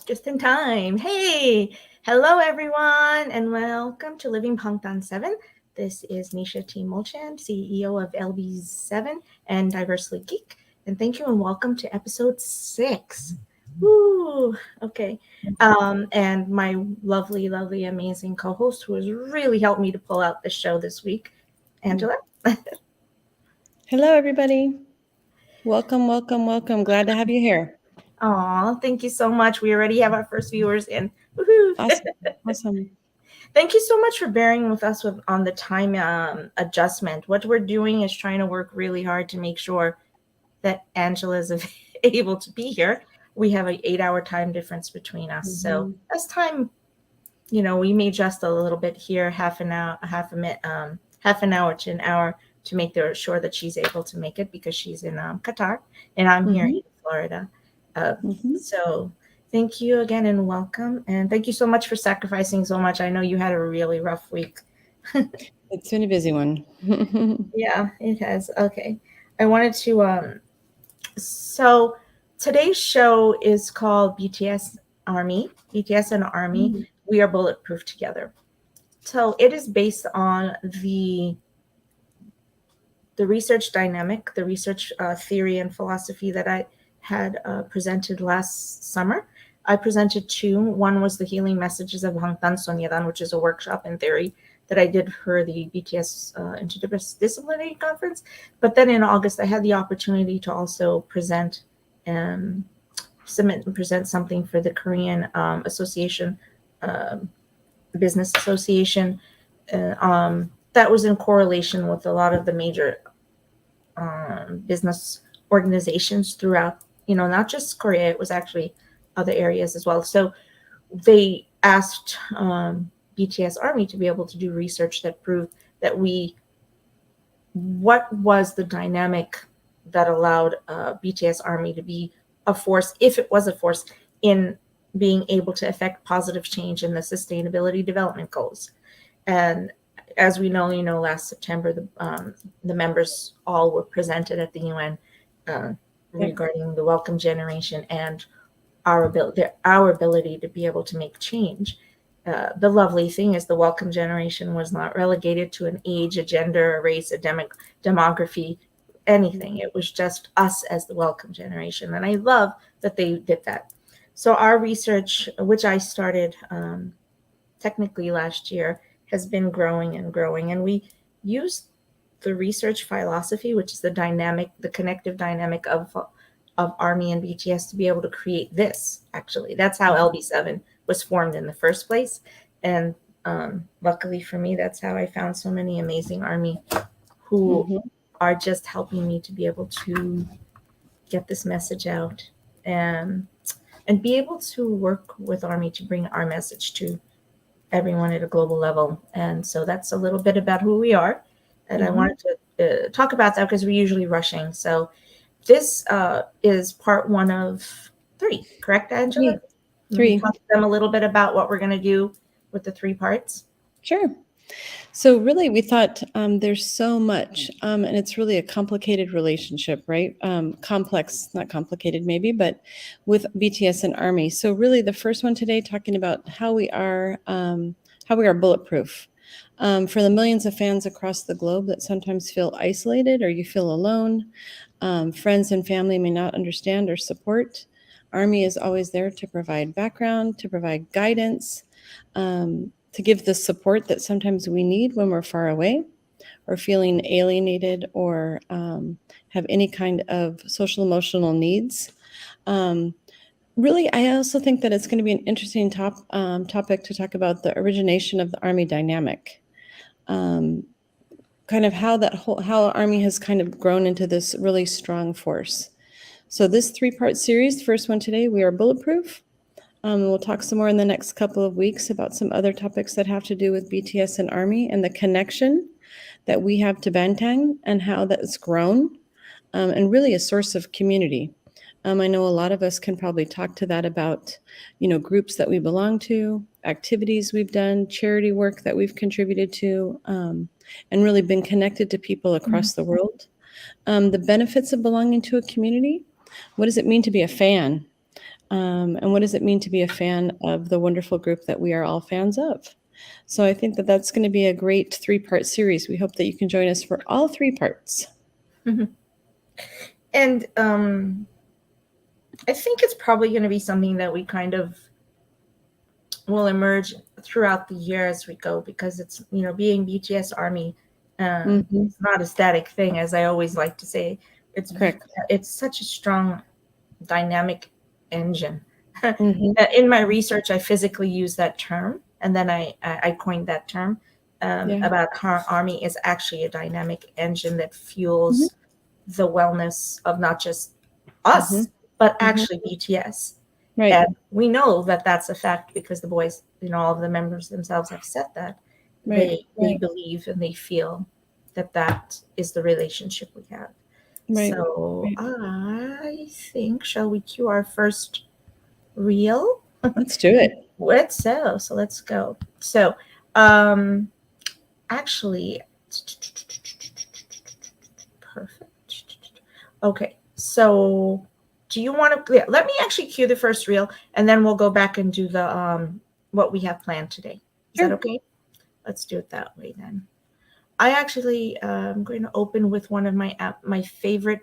Just in time. Hey, hello everyone, and welcome to Living Bangtan 7. This is Nisha T. Molchan, CEO of LB7 and Diversely Geek. And thank you and welcome to episode 6. Woo! Okay. And my lovely, amazing co-host who has really helped me to pull out the show this week, Angela. Hello, everybody. Welcome. Glad to have you here. Aw, thank you so much. We already have our first viewers in. Woohoo! Awesome. Thank you so much for bearing with us on the time adjustment. What we're doing is trying to work really hard to make sure that Angela is able to be here. We have an 8-hour time difference between us. Mm-hmm. So as time, we may adjust a little bit here, half an hour to an hour to make sure that she's able to make it because she's in Qatar and I'm here in Florida. So thank you again and welcome. And thank you so much for sacrificing so much. I know you had a really rough week. It's been a busy one. Yeah, it has. Okay. I wanted to, so today's show is called BTS ARMY, BTS and Army. Mm-hmm. We are bulletproof together. So it is based on the research dynamic, the research theory and philosophy that I had presented last summer. I presented 2. One was the Healing Messages of Bangtan Sonyedan, which is a workshop in theory that I did for the BTS Interdisciplinary Conference. But then in August, I had the opportunity to also present something for the Korean Association, Business Association. That was in correlation with a lot of the major business organizations throughout, not just Korea, it was actually other areas as well. So they asked BTS ARMY to be able to do research that proved that what was the dynamic that allowed BTS ARMY to be a force, if it was a force, in being able to affect positive change in the Sustainability Development Goals. And as we know, last September, the members all were presented at the UN regarding the Welcome Generation and our ability to be able to make change. The lovely thing is the Welcome Generation was not relegated to an age, a gender, a race, a demography, anything. It was just us as the Welcome Generation. And I love that they did that. So our research, which I started technically last year, has been growing and growing. And we use the research philosophy, which is the connective dynamic of ARMY and BTS, to be able to create this. Actually, that's how LB7 was formed in the first place. And luckily for me, that's how I found so many amazing ARMY who are just helping me to be able to get this message out and be able to work with ARMY to bring our message to everyone at a global level. And so that's a little bit about who we are. And I wanted to talk about that because we're usually rushing. So this is part 1 of 3, correct, Angela? 3. Talk to them a little bit about what we're going to do with the 3 parts. Sure. So really, we thought there's so much, and it's really a complicated relationship, right? Complex, not complicated maybe, but with BTS and ARMY. So really, the first one today, talking about how we are bulletproof. For the millions of fans across the globe that sometimes feel isolated or you feel alone, friends and family may not understand or support, ARMY is always there to provide background, to provide guidance, to give the support that sometimes we need when we're far away or feeling alienated or have any kind of social emotional needs. Really, I also think that it's going to be an interesting topic to talk about the origination of the ARMY dynamic. Kind of how ARMY has kind of grown into this really strong force. So this 3-part series, first one today, we are bulletproof. We'll talk some more in the next couple of weeks about some other topics that have to do with BTS and ARMY and the connection that we have to Bangtan and how that's grown, and really a source of community. I know a lot of us can probably talk to that about, groups that we belong to, activities we've done, charity work that we've contributed to, and really been connected to people across the world. The benefits of belonging to a community. What does it mean to be a fan? And what does it mean to be a fan of the wonderful group that we are all fans of? So I think that that's going to be a great 3-part series. We hope that you can join us for all 3 parts. And I think it's probably going to be something that we kind of will emerge throughout the year as we go, because it's, being BTS ARMY, it's not a static thing, as I always like to say. It's Correct. It's such a strong, dynamic engine. In my research, I physically use that term, and then I coined that term about how ARMY is actually a dynamic engine that fuels the wellness of not just us, but actually BTS. Right. And we know that that's a fact because the boys, all of the members themselves have said that. Right. They believe and they feel that is the relationship we have. Right. So I think, shall we cue our first reel? Let's do it. So let's go. So actually, perfect. Okay, so do you want to, let me actually cue the first reel, and then we'll go back and do the what we have planned today. Is that okay? Let's do it that way then. I actually am going to open with one of my favorite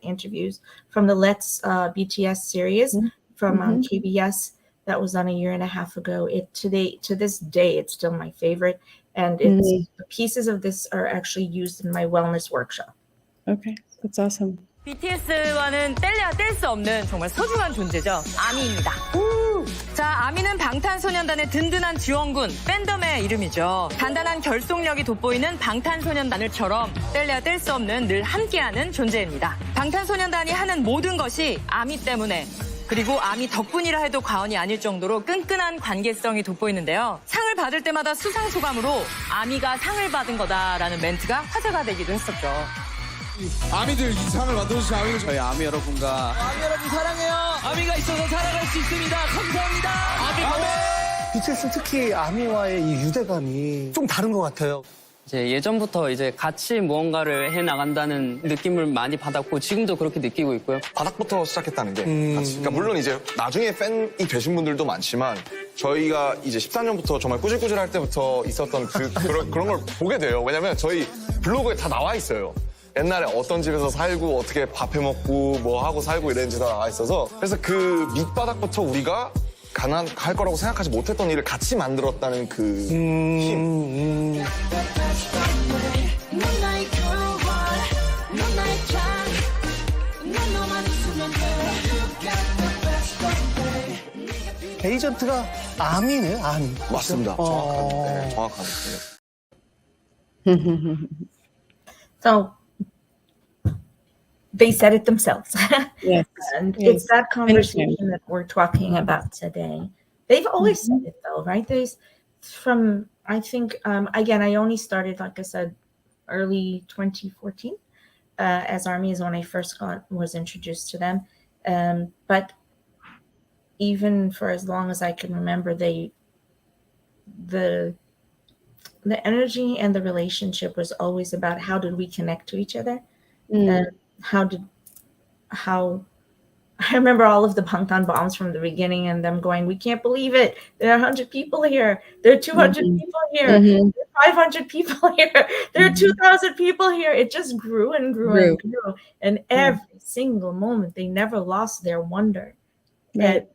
interviews from the Let's BTS series from KBS that was on a year and a half ago. To this day, it's still my favorite, and the pieces of this are actually used in my wellness workshop. Okay, that's awesome. BTS와는 뗄래야 뗄 수 없는 정말 소중한 존재죠. 아미입니다. 자, 아미는 방탄소년단의 든든한 지원군, 팬덤의 이름이죠. 단단한 결속력이 돋보이는 방탄소년단을처럼 뗄래야 뗄 수 없는 늘 함께하는 존재입니다. 방탄소년단이 하는 모든 것이 아미 때문에, 그리고 아미 덕분이라 해도 과언이 아닐 정도로 끈끈한 관계성이 돋보이는데요. 상을 받을 때마다 수상 소감으로 아미가 상을 받은 거다라는 멘트가 화제가 되기도 했었죠. 아미들 이 상을 만들어주신 아미들, 저희 아미 여러분과 아미 여러분 사랑해요. 아미가 있어서 살아갈 수 있습니다. 감사합니다. 아미. BTS는 특히 아미와의 이 유대감이 좀 다른 것 같아요. 이제 예전부터 이제 같이 무언가를 해 나간다는 느낌을 많이 받았고 지금도 그렇게 느끼고 있고요. 바닥부터 시작했다는 게 같이. 그러니까 물론 이제 나중에 팬이 되신 분들도 많지만 저희가 이제 14년부터 정말 꾸질꾸질할 때부터 있었던 그런 걸 보게 돼요. 왜냐면 저희 블로그에 다 나와 있어요. 옛날에 어떤 집에서 살고 어떻게 밥해 먹고 뭐 하고 살고 이랬는지 다 나와 있어서, 그래서 그 밑바닥부터 우리가 가난할 거라고 생각하지 못했던 일을 같이 만들었다는 그 힘. 에이전트가 아미네, 아미. 맞습니다. 정확합니다. 네, 정확합니다. So they said it themselves. Yes. And it's that conversation that we're talking about today. They've always said it though, right? I think, again, I only started, like I said, early 2014 as ARMY is when I first was introduced to them. But even for as long as I can remember, the energy and the relationship was always about how did we connect to each other, and how I remember all of the Bangtan bombs from the beginning and them going, we can't believe it. There are 100 people here. There are 200 people here. There are 500 people here. There are 2,000 people here. It just grew and grew and grew. And every single moment, they never lost their wonder and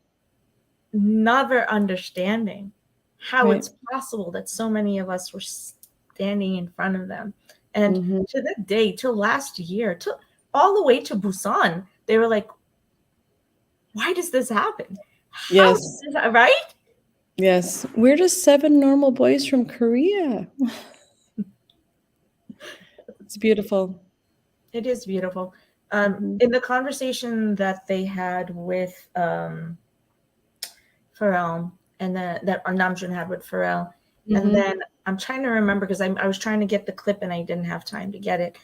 never understanding how it's possible that so many of us were standing in front of them. And to the day, till last year, all the way to Busan, they were like, why does this happen? How does this, right? Yes. We're just 7 normal boys from Korea. It's beautiful. It is beautiful. In the conversation that they had with Pharrell, and that Namjoon had with Pharrell, and then I'm trying to remember because I was trying to get the clip and I didn't have time to get it,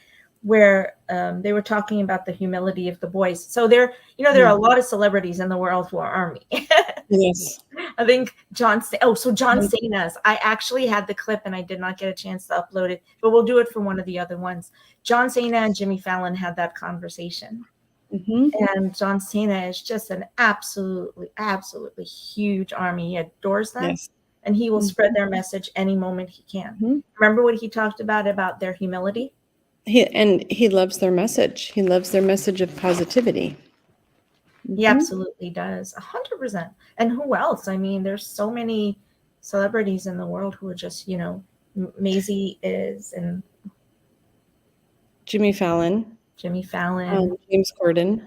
where they were talking about the humility of the boys. So there are a lot of celebrities in the world who are ARMY. Yes. I think John Cena's. I actually had the clip and I did not get a chance to upload it, but we'll do it for one of the other ones. John Cena and Jimmy Fallon had that conversation. Mhm. And John Cena is just an absolutely huge army. He adores them, Yes. and he will Mhm. spread their message any moment he can. Mhm. Remember what he talked about their humility? He loves their message. He loves their message of positivity. He Mhm. absolutely does, 100%. And who else? I mean, there's so many celebrities in the world who are just, Maisie is, and Jimmy Fallon, Jimmy Fallon, James Corden.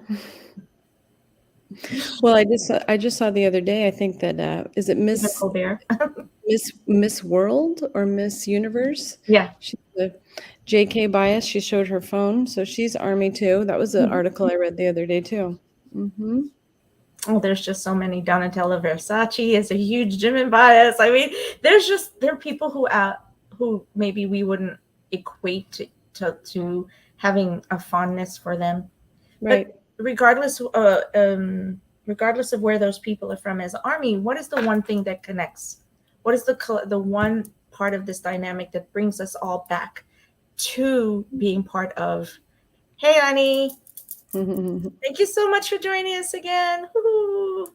Well, I just saw the other day, I think that, is it Stephen Colbert. Miss World or Miss Universe? Yeah. She's the JK bias. She showed her phone, so she's Army too. That was an article I read the other day too. Mm-hmm. Oh, there's just so many. Donatella Versace is a huge Jimin bias. I mean, there are people who maybe we wouldn't equate to having a fondness for them. Right. But regardless of where those people are from as Army, what is the one thing that connects? What is the one part of this dynamic that brings us all back to being part of? Hey, honey. Thank you so much for joining us again. Woo-hoo.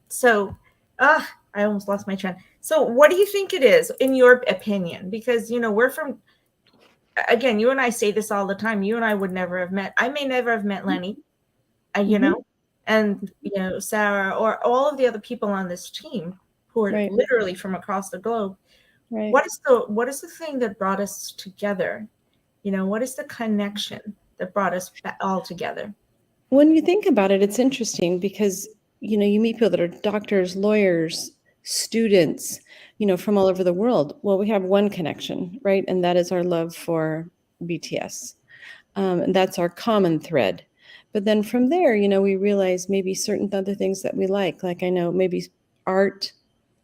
So, I almost lost my trend. So, what do you think it is, in your opinion? Because we're from. Again, you and I say this all the time. You and I would never have met. I may never have met Lenny, and Sarah, or all of the other people on this team who are Right. literally from across the globe. Right. What is the thing that brought us together? What is the connection that brought us all together? When you think about it, it's interesting because, you meet people that are doctors, lawyers, students, from all over the world. Well, we have one connection, right? And that is our love for BTS. And that's our common thread. But then from there, we realize maybe certain other things that we like I know maybe art,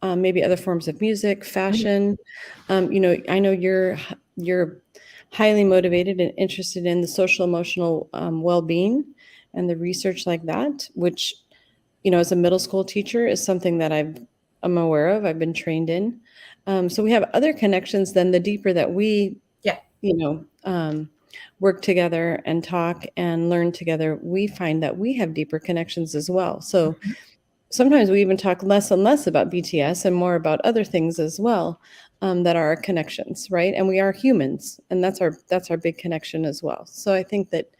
maybe other forms of music, fashion. I know you're highly motivated and interested in the social emotional well-being and the research like that, which, as a middle school teacher is something that I'm aware of. I've been trained in. So we have other connections than the deeper that we, work together and talk and learn together. We find that we have deeper connections as well. So sometimes we even talk less and less about BTS and more about other things as well, that are our connections, right? And we are humans, and that's our big connection as well. So I think that,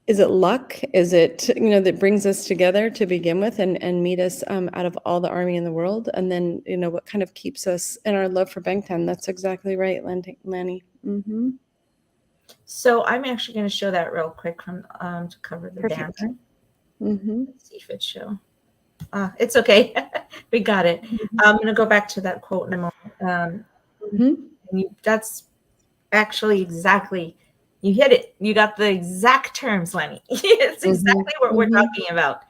is it luck? Is it, that brings us together to begin with and meet us out of all the Army in the world? And then, what kind of keeps us in our love for Bangtan? That's exactly right, Lanny. Mm-hmm. So I'm actually going to show that real quick from to cover the Perfect. banner. Mm-hmm. Let's see if it show. It's okay. We got it. I'm going to go back to that quote in a moment. That's actually exactly, you hit it. You got the exact terms, Lenny. It's exactly what we're talking about.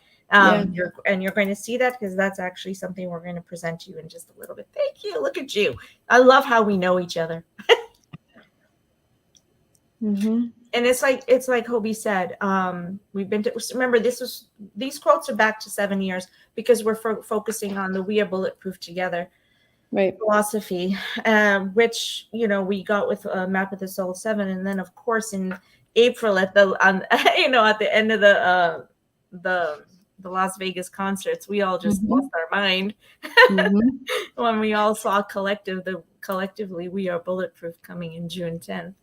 You're going to see that because that's actually something we're going to present to you in just a little bit. Thank you. Look at you. I love how we know each other. And it's like Hobie said, we've been to, remember, these quotes are back to 7 years because we're focusing on the We Are Bulletproof Together philosophy, which we got with Map of the Soul 7, and then of course in April at the at the end of the Las Vegas concerts, we all just lost our mind when we all saw collectively We Are Bulletproof coming in June 10th.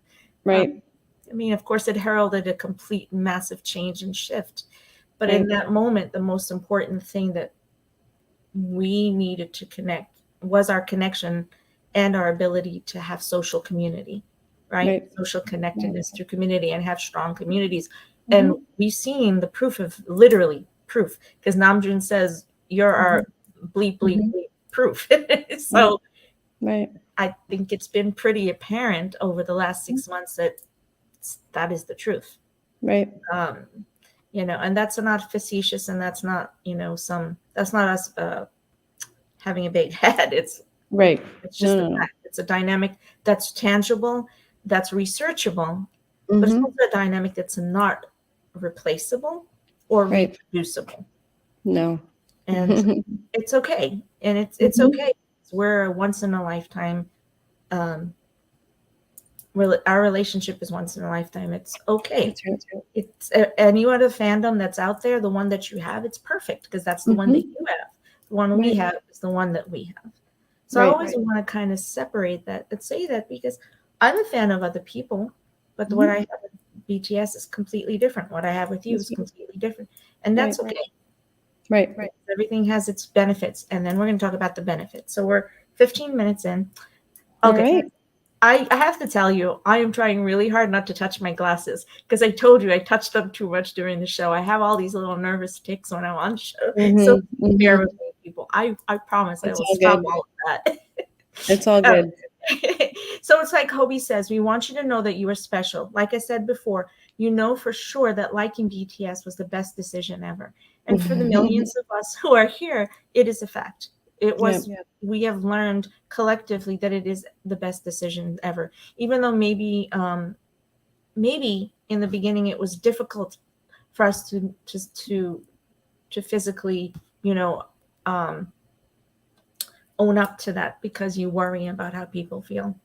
Right. I mean, of course, it heralded a complete massive change and shift. But in that moment, the most important thing that we needed to connect was our connection and our ability to have social community, right? Social connectedness through community and have strong communities. And we've seen the literally proof, because Namjoon says, you're our bleep, bleep, bleep proof. So I think it's been pretty apparent over the last 6 months that is the truth. Right. And that's not facetious, and that's not, that's not us having a big head. It's just a fact. It's a dynamic that's tangible, that's researchable, but it's also a dynamic that's not replaceable or reproducible. No. And it's okay. And it's okay. We're a once in a lifetime our relationship is once in a lifetime. It's okay. That's right. It's any other fandom that's out there, the one that you have, it's perfect because that's the one that you have. The one we Right. have is the one that we have. So I Right. always want to kind of separate that and say that because I'm a fan of other people, but what I have with BTS is completely different. What I have with you is completely different. And that's Right. okay. Right. Everything has its benefits. And then we're going to talk about the benefits. So we're 15 minutes in. All Okay. right. I have to tell you, I am trying really hard not to touch my glasses because I told you I touched them too much during the show. I have all these little nervous tics when I'm on the show. So bear with me, people. I promise I It's will all stop good. all of that. It's all good. So it's like Hobie says, we want you to know that you are special. Like I said before, you know for sure that liking BTS was the best decision ever. And for the millions of us who are here, it is a fact. It was, we have learned collectively that it is the best decision ever. Even though maybe in the beginning it was difficult for us to physically, own up to that because you worry about how people feel.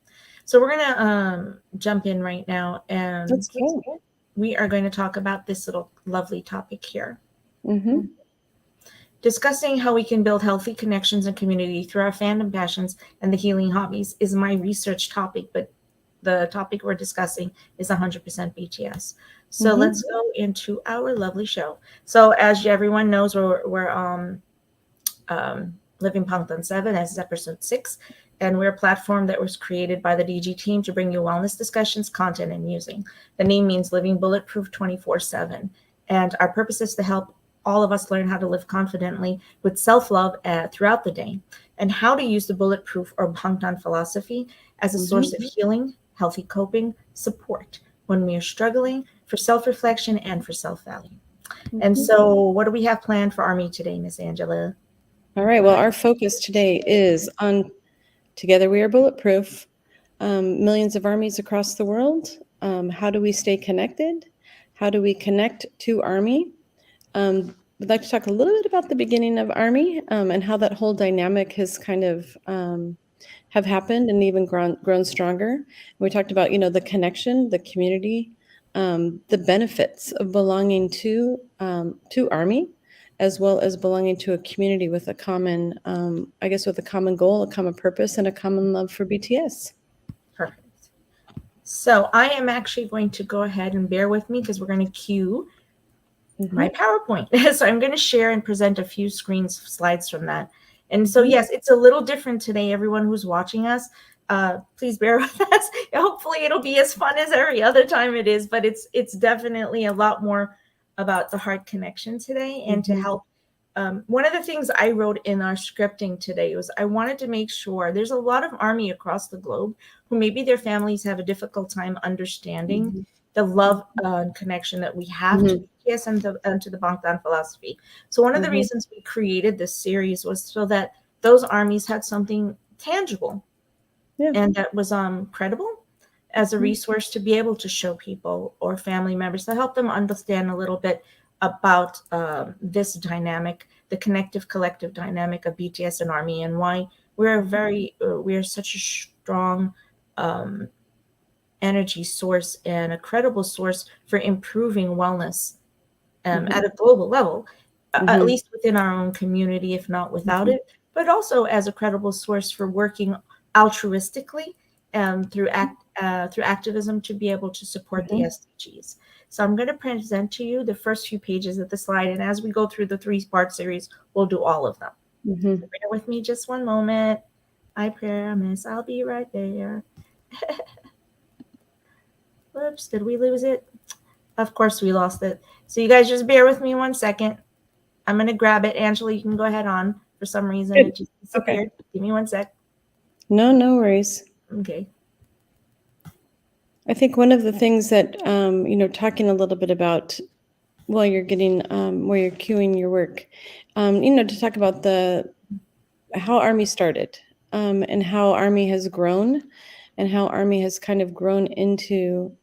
So we're gonna jump in right now, and That's cool. we are going to talk about this little lovely topic here. Mm-hmm. Discussing how we can build healthy connections and community through our fandom passions and the healing hobbies is my research topic, but the topic we're discussing is 100% BTS. So let's go into our lovely show. So as everyone knows, we're Living Bangtan 7 as episode 6, and we're a platform that was created by the DG team to bring you wellness discussions, content, and musing. The name means Living Bulletproof 24/7, and our purpose is to help all of us learn how to live confidently with self-love throughout the day, and how to use the Bulletproof or Bangtan philosophy as a source of healing, healthy coping, support when we are struggling, for self-reflection, and for self-value. And so what do we have planned for ARMY today, Miss Angela? All right. Well, our focus today is on Together We Are Bulletproof, millions of armies across the world. How do we stay connected? How do we connect to ARMY? We'd like to talk a little bit about the beginning of ARMY and how that whole dynamic has kind of have happened and even grown stronger. We talked about, the connection, the community, the benefits of belonging to ARMY, as well as belonging to a community with a common, with a common goal, a common purpose, and a common love for BTS. Perfect. So I am actually going to go ahead and bear with me because we're going to cue my PowerPoint. So I'm going to share and present a few slides from that. And so, yes, it's a little different today. Everyone who's watching us, please bear with us. Hopefully it'll be as fun as every other time it is, but it's definitely a lot more about the heart connection today and to help. One of the things I wrote in our scripting today was I wanted to make sure there's a lot of ARMY across the globe who maybe their families have a difficult time understanding the love and connection that we have to BTS and to the Bangtan philosophy. So one of the reasons we created this series was so that those armies had something tangible and that was credible as a resource to be able to show people or family members to help them understand a little bit about this dynamic, the connective collective dynamic of BTS and ARMY, and why we're such a strong energy source and a credible source for improving wellness at a global level, at least within our own community, if not without it, but also as a credible source for working altruistically through activism to be able to support the SDGs. So I'm going to present to you the first few pages of the slide, and as we go through the 3-part series, we'll do all of them. So bear with me just one moment. I promise I'll be right there. Whoops, did we lose it? Of course we lost it. So you guys just bear with me 1 second. I'm going to grab it. Angela, you can go ahead on. For some reason, it just disappeared. Give me 1 sec. No worries. Okay. I think one of the things that, talking a little bit about while you're getting, where you're queuing your work, to talk about how ARMY started and how ARMY has grown and how ARMY has kind of grown into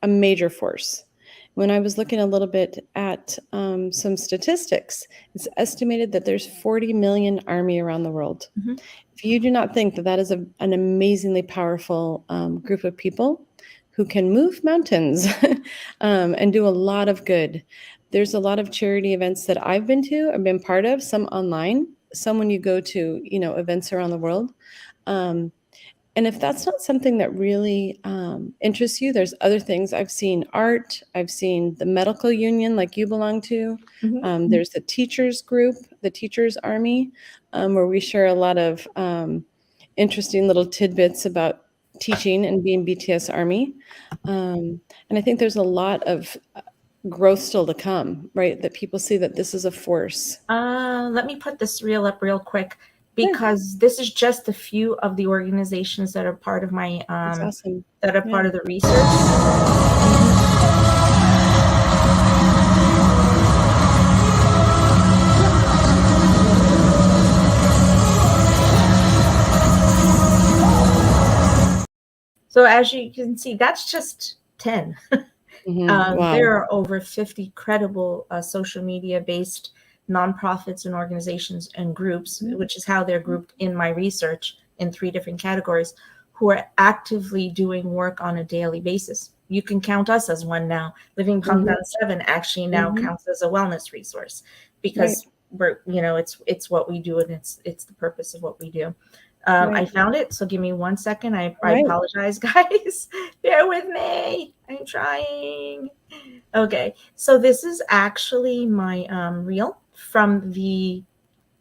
a major force. When I was looking a little bit at some statistics, it's estimated that there's 40 million ARMY around the world. If you do not think that is an amazingly powerful group of people, who can move mountains and do a lot of good. There's a lot of charity events that I've been part of, some online, some when you go to, events around the world. And if that's not something that really interests you, there's other things. I've seen art. I've seen the medical union like you belong to. There's the teachers group, the Teachers ARMY, where we share a lot of interesting little tidbits about teaching and being BTS ARMY. And I think there's a lot of growth still to come, right? That people see that this is a force. Let me put this reel up real quick, because this is just a few of the organizations that are part of my That's awesome. that are part Yeah. of the research. So as you can see, that's just 10. Wow. There are over 50 credible social media based nonprofits and organizations and groups, which is how they're grouped in my research in 3 different categories, who are actively doing work on a daily basis. You can count us as one now. Living Bangtan 7 actually now counts as a wellness resource, because we're, it's what we do, and it's the purpose of what we do. I found it, so give me 1 second. I apologize, guys. Bear with me. I'm trying. Okay, so this is actually my reel from the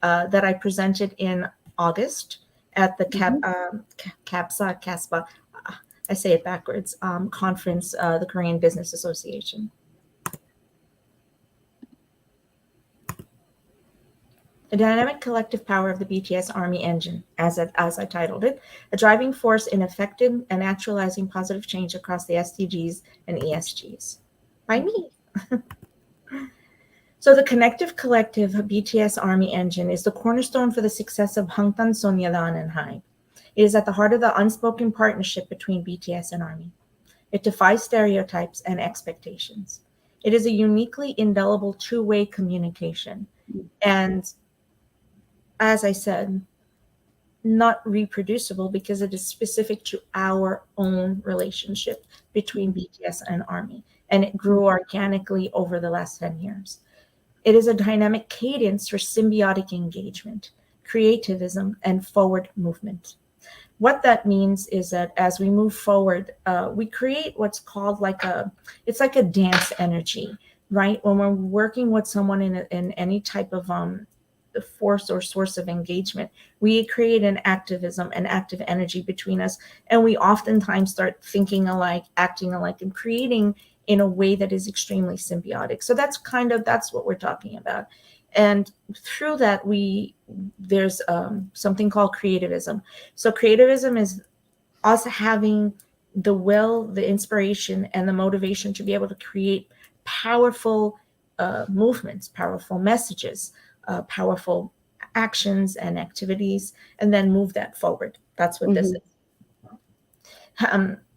that I presented in August at the CASPA. I say it backwards. Conference, the Korean Business Association. The dynamic collective power of the BTS ARMY engine, as I titled it, a driving force in effecting and actualizing positive change across the SDGs and ESGs. By me. So the Connective Collective BTS ARMY engine is the cornerstone for the success of Bangtan Sonyeondan and HYBE. It is at the heart of the unspoken partnership between BTS and ARMY. It defies stereotypes and expectations. It is a uniquely indelible two-way communication. And as I said, not reproducible, because it is specific to our own relationship between BTS and ARMY. And it grew organically over the last 10 years. It is a dynamic cadence for symbiotic engagement, creativism, and forward movement. What that means is that as we move forward, we create what's called it's like a dance energy, right? When we're working with someone in any type of force or source of engagement, we create an activism, an active energy between us, and we oftentimes start thinking alike, acting alike, and creating in a way that is extremely symbiotic. So that's what we're talking about. And through that, there's something called creativism. So creativism is us having the will, the inspiration, and the motivation to be able to create powerful movements, powerful messages, powerful actions and activities, and then move that forward. That's what this is.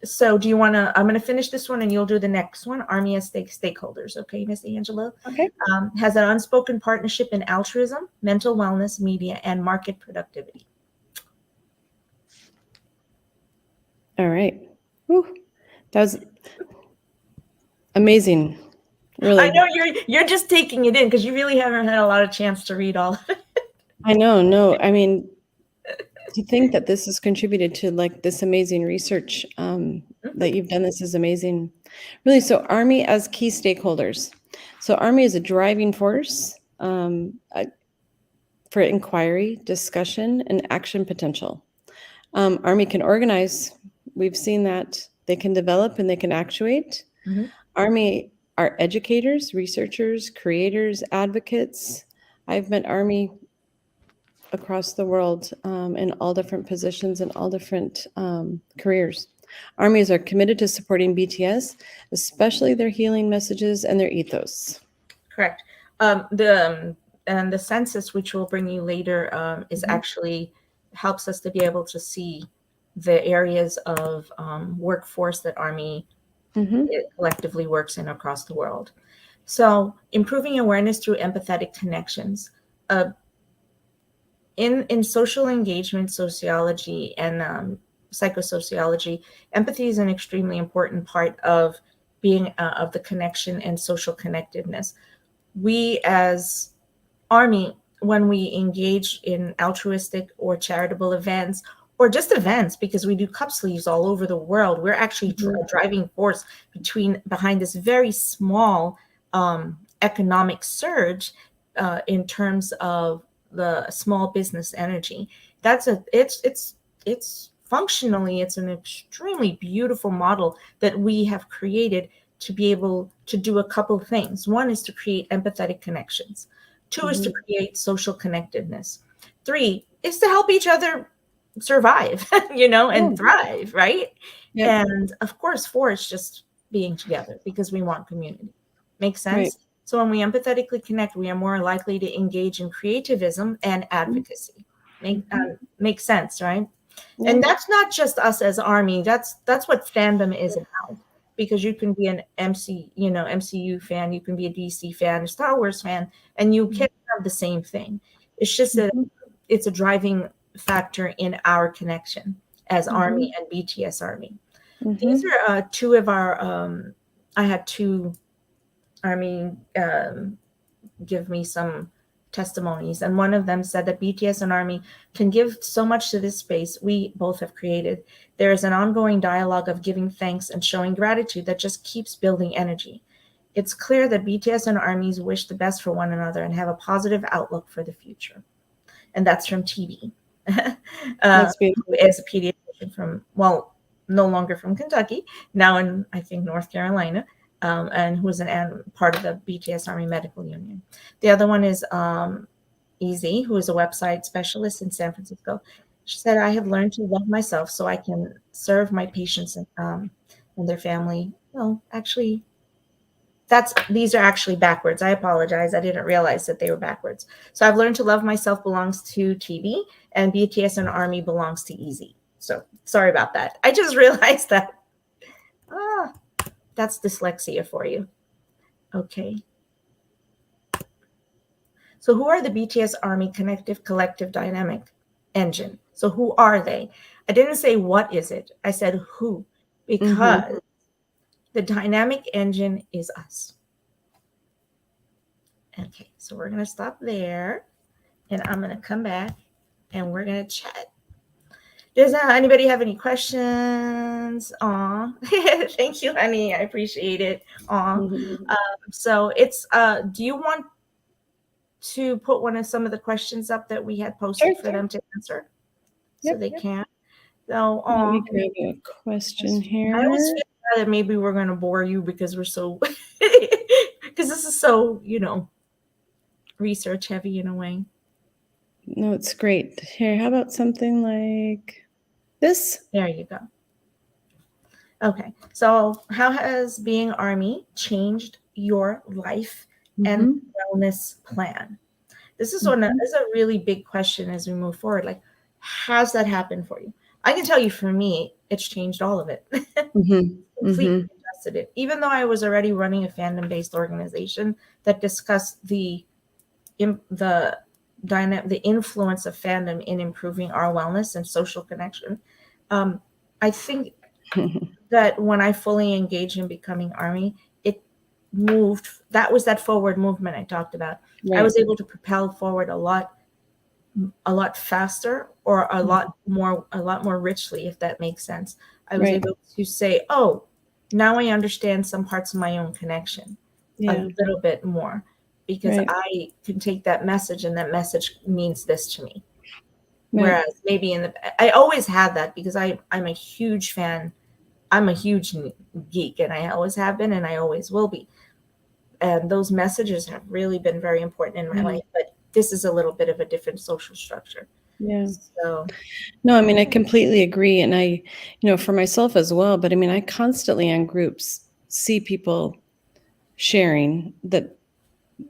So do you want to, I'm going to finish this one and you'll do the next one. ARMY as stakeholders. Okay, Miss Angela? Okay. Has an unspoken partnership in altruism, mental wellness, media, and market productivity. All right. Whew. That was amazing. Really. I know you're just taking it in because you really haven't had a lot of chance to read all of it. I know. No, I mean, to think that this has contributed to this amazing research that you've done, this is amazing. Really, so ARMY as key stakeholders. So ARMY is a driving force for inquiry, discussion, and action potential. ARMY can organize. We've seen that. They can develop and they can actuate. ARMY are educators, researchers, creators, advocates. I've met ARMY across the world in all different positions and all different careers. ARMYs are committed to supporting BTS, especially their healing messages and their ethos. Correct. The census, which we'll bring you later, is actually helps us to be able to see the areas of workforce that ARMY collectively works in across the world. So improving awareness through empathetic connections. In social engagement, sociology, and psychosociology, empathy is an extremely important part of being of the connection and social connectedness. We as Army, when we engage in altruistic or charitable events, or just events, because we do cup sleeves all over the world, we're actually a driving force behind this very small economic surge in terms of the small business energy. It's functionally, it's an extremely beautiful model that we have created to be able to do a couple things. One is to create empathetic connections. Two is to create social connectedness. Three is to help each other survive, and thrive, right? Yep. And of course, four is just being together because we want community. Makes sense? Right. So when we empathetically connect, we are more likely to engage in creativism and advocacy. Makes sense, right? Yeah. And that's not just us as Army. That's what fandom is about. Because you can be an MCU fan, you can be a DC fan, a Star Wars fan, and you can have the same thing. It's just that it's a driving factor in our connection as Army and BTS Army. These are two of our. I had two Army give me some testimonies, and one of them said that BTS and Army can give so much to this space we both have created. There is an ongoing dialogue of giving thanks and showing gratitude that just keeps building energy. It's clear that BTS and Armies wish the best for one another and have a positive outlook for the future. And that's from TD. That's beautiful. Who is a pediatrician from, no longer from Kentucky, now in, I think, North Carolina. And who was part of the BTS Army Medical Union. The other one is Easy, who is a website specialist in San Francisco. She said, I have learned to love myself so I can serve my patients and their family. Well, actually, these are actually backwards. I apologize. I didn't realize that they were backwards. So I've learned to love myself belongs to TV, and BTS and Army belongs to Easy. So sorry about that. I just realized that. That's dyslexia for you. Okay. So who are the BTS Army Connective Collective Dynamic Engine? So who are they? I didn't say what is it. I said who, because the dynamic engine is us. Okay, so we're going to stop there, and I'm going to come back, and we're going to chat. Does anybody have any questions? Aw, thank you, honey. I appreciate it. Aw. So it's, do you want to put some of the questions up that we had posted for them to answer? So they can. So, Let me grab a question here. I always feel that maybe we're going to bore you because we're so, because this is so, research heavy in a way. No, it's great. Here, how about something like this? There you go. Okay, so how has being Army changed your life and wellness plan? This is a really big question as we move forward. Like, has that happened for you? I can tell you, for me, it's changed all of it. Completely adjusted it. Even though I was already running a fandom-based organization that discussed the influence of fandom in improving our wellness and social connection. I think that when I fully engaged in becoming Army, it moved. That was that forward movement I talked about. Right. I was able to propel forward a lot faster, or a lot more richly, if that makes sense. I was able to say, oh, now I understand some parts of my own connection a little bit more, because I can take that message, and that message means this to me. Whereas maybe I always had that, because I'm a huge fan. I'm a huge geek, and I always have been, and I always will be. And those messages have really been very important in my life. But this is a little bit of a different social structure. Yeah. So, no, I mean, I completely agree. And I, for myself as well, but I mean, I constantly on groups see people sharing that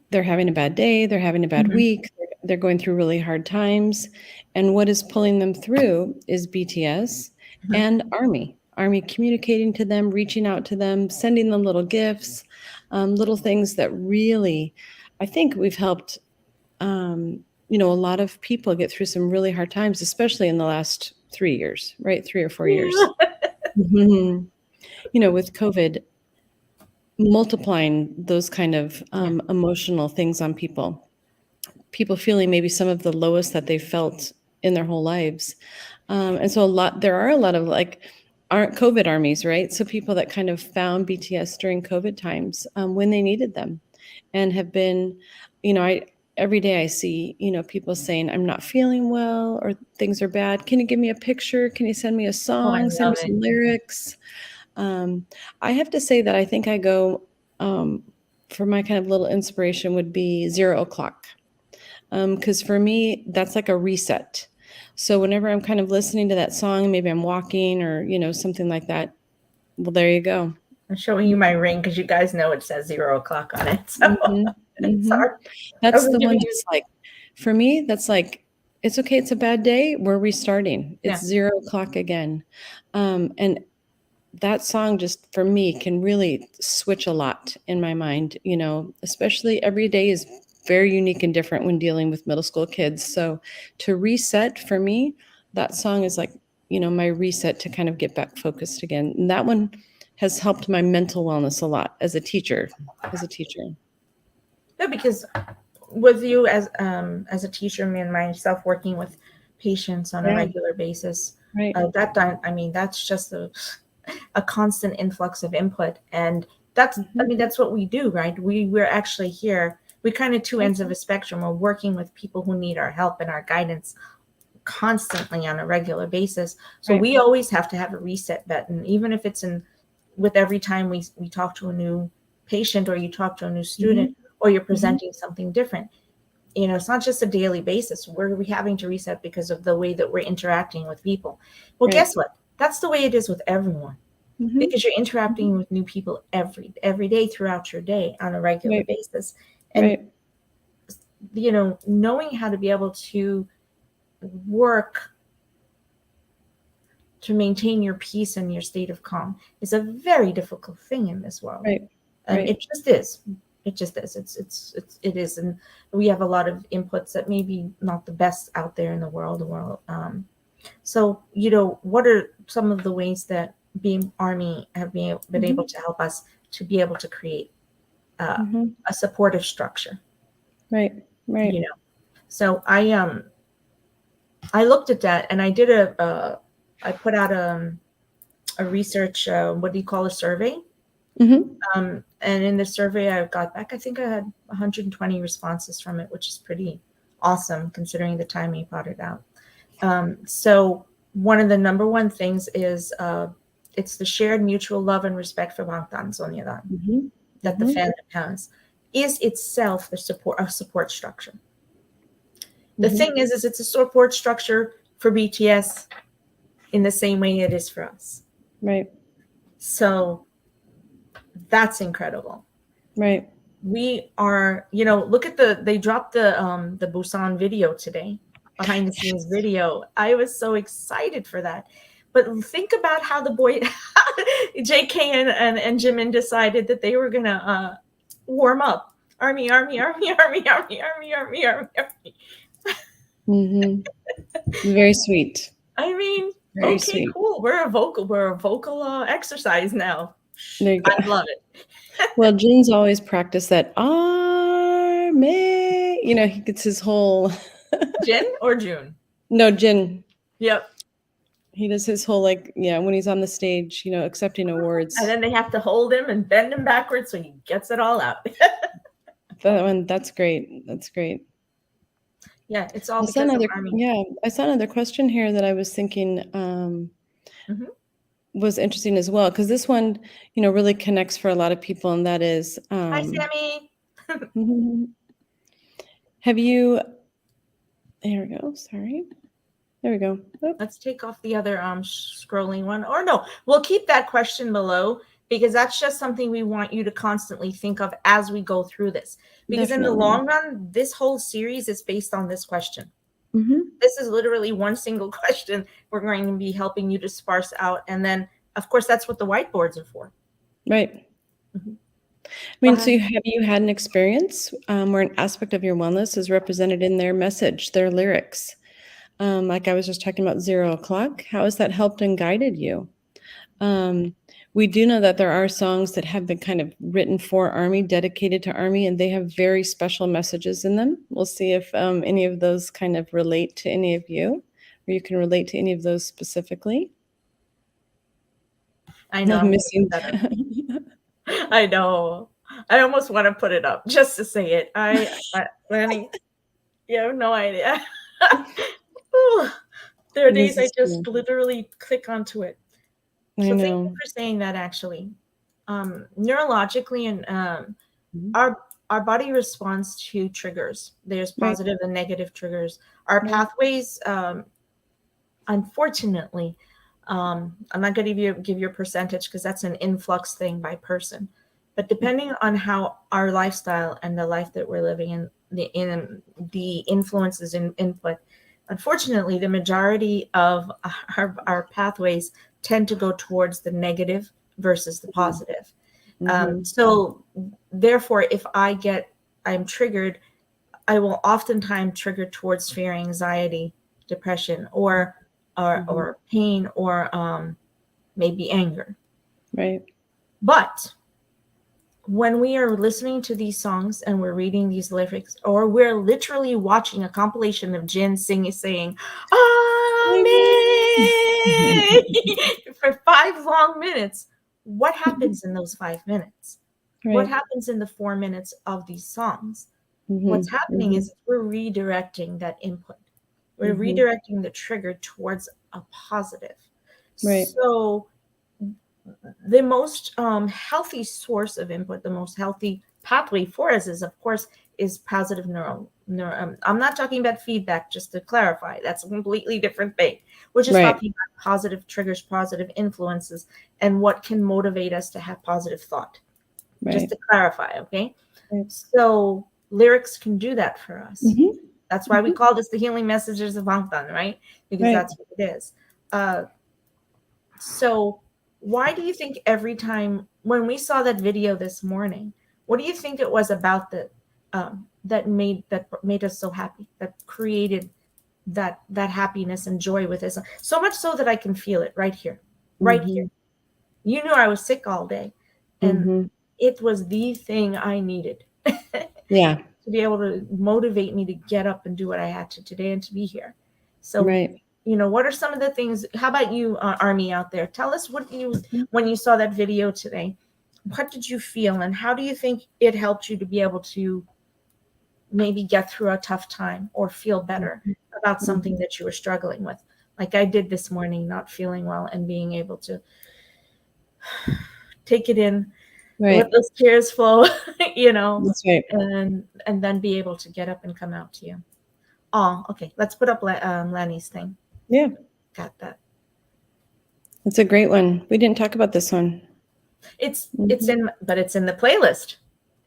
they're having a bad day, they're having a bad week, they're going through really hard times. And what is pulling them through is BTS and Army communicating to them, reaching out to them, sending them little gifts, little things that really, I think we've helped, a lot of people get through some really hard times, especially in the last 3 years, right? 3 or 4 years. Mhm. You know, with COVID, multiplying those kind of emotional things on people feeling maybe some of the lowest that they felt in their whole lives. And so there are a lot of like aren't COVID armies, right? So people that kind of found BTS during COVID times when they needed them and have been, you know, every day I see, you know, people saying, I'm not feeling well or things are bad. Can you give me a picture? Can you send me a song? Send me some lyrics? I have to say that I think I go for my kind of little inspiration would be 0 o'clock. Because for me, that's like a reset. So whenever I'm kind of listening to that song, maybe I'm walking or, you know, something like that. Well, there you go. I'm showing you my ring because you guys know it says 0 o'clock on it. So sorry. That's the one that's like, for me, that's like, it's okay. It's a bad day. We're restarting. It's 0 o'clock again. And that song just for me can really switch a lot in my mind, you know, especially every day is very unique and different when dealing with middle school kids. So to reset for me, that song is like, you know, my reset to kind of get back focused again. And that one has helped my mental wellness a lot as a teacher. No, because with you as a teacher, me and myself working with patients on a regular basis, right. That time, I mean, that's just a constant influx of input, and that's I mean that's what we do, right? We're actually here. We're kind of two ends of a spectrum. We're working with people who need our help and our guidance constantly on a regular basis. So we always have to have a reset button, even if it's with every time we talk to a new patient or you talk to a new student or you're presenting something different. You know, it's not just a daily basis. We're having to reset because of the way that we're interacting with people. Well, guess what? That's the way it is with everyone, because you're interacting with new people every day throughout your day on a regular basis. And, you know, knowing how to be able to work to maintain your peace and your state of calm is a very difficult thing in this world. And it just is. It just is. It is. And we have a lot of inputs that maybe not the best out there in the world. So, you know, what are some of the ways that being Army have been able to help us to be able to create a supportive structure? Right. You know, so I looked at that and I did I put out a research, what do you call a survey? And in the survey I got back, I think I had 120 responses from it, which is pretty awesome considering the time we put it out. So one of the number one things is it's the shared mutual love and respect for Bangtan Sonyeondan that the fandom has is itself a support structure. The thing is it's a support structure for BTS in the same way it is for us. Right. So that's incredible. Right. We are, you know, look at they dropped the Busan video today, behind the scenes video. I was so excited for that. But think about how the boy, JK and Jimin decided that they were going to warm up. Army, army, army, army, army, army, army, army, army. Very sweet. I mean, very okay, sweet. Cool. We're a vocal exercise now. There you go. I love it. Well, Jin's always practiced that Army. You know, he gets his whole. Jin or June? No, Jin. Yep. He does his whole when he's on the stage, you know, accepting awards. And then they have to hold him and bend him backwards so he gets it all out. That's great. That's great. Yeah, it's all I saw another question here that I was thinking was interesting as well, because this one, you know, really connects for a lot of people, and that is Hi, Sammy. Have you? There we go. Sorry. There we go. Oop. Let's take off the other scrolling one. Or no, we'll keep that question below because that's just something we want you to constantly think of as we go through this. Because in the long run, this whole series is based on this question. This is literally one single question we're going to be helping you to sparse out. And then, of course, that's what the whiteboards are for. Right. I mean, so have you had an experience where an aspect of your wellness is represented in their message, their lyrics? Like I was just talking about 0 o'clock. How has that helped and guided you? We do know that there are songs that have been kind of written for Army, dedicated to Army, and they have very special messages in them. We'll see if any of those kind of relate to any of you, or you can relate to any of those specifically. I know. I'm I'm missing. I know. I almost want to put it up just to say it. Lanny, you have no idea. Ooh, there are days I just literally click onto it. I So thank know. you for saying that. Actually, neurologically, and our body responds to triggers. There's positive and negative triggers. Our pathways, unfortunately, I'm not going to give you a percentage because that's an influx thing by person. But depending on how our lifestyle and the life that we're living in the influences in input, unfortunately, the majority of our pathways tend to go towards the negative versus the positive. So therefore, if I'm triggered, I will oftentimes trigger towards fear, anxiety, depression, or pain, or maybe anger. Right. But when we are listening to these songs and we're reading these lyrics, or we're literally watching a compilation of Jin saying "Army" for 5 long minutes, what happens in those 5 minutes? What happens in the 4 minutes of these songs? What's happening is we're redirecting that input. We're redirecting the trigger towards a positive. Right. So the most healthy source of input, the most healthy pathway for us is positive neural. I'm not talking about feedback, just to clarify. That's a completely different thing. We're just talking about positive triggers, positive influences, and what can motivate us to have positive thought. Just to clarify, okay? So lyrics can do that for us. That's why we call this the healing messages of Bangtan, right? Because that's what it is. So why do you think every time when we saw that video this morning, what do you think it was about that made us so happy, that created that happiness and joy with us? So much so that I can feel it right here. You knew I was sick all day, and it was the thing I needed. Yeah. To be able to motivate me to get up and do what I had to today and to be here. So, what are some of the things? How about you, Army out there? Tell us when you saw that video today, what did you feel, and how do you think it helped you to be able to maybe get through a tough time or feel better about something that you were struggling with? Like I did this morning, not feeling well and being able to take it in, let those tears flow, and then be able to get up and come out to you. Oh, okay. Let's put up Lenny's thing. Yeah. Got that. It's a great one. We didn't talk about this one. It's in the playlist.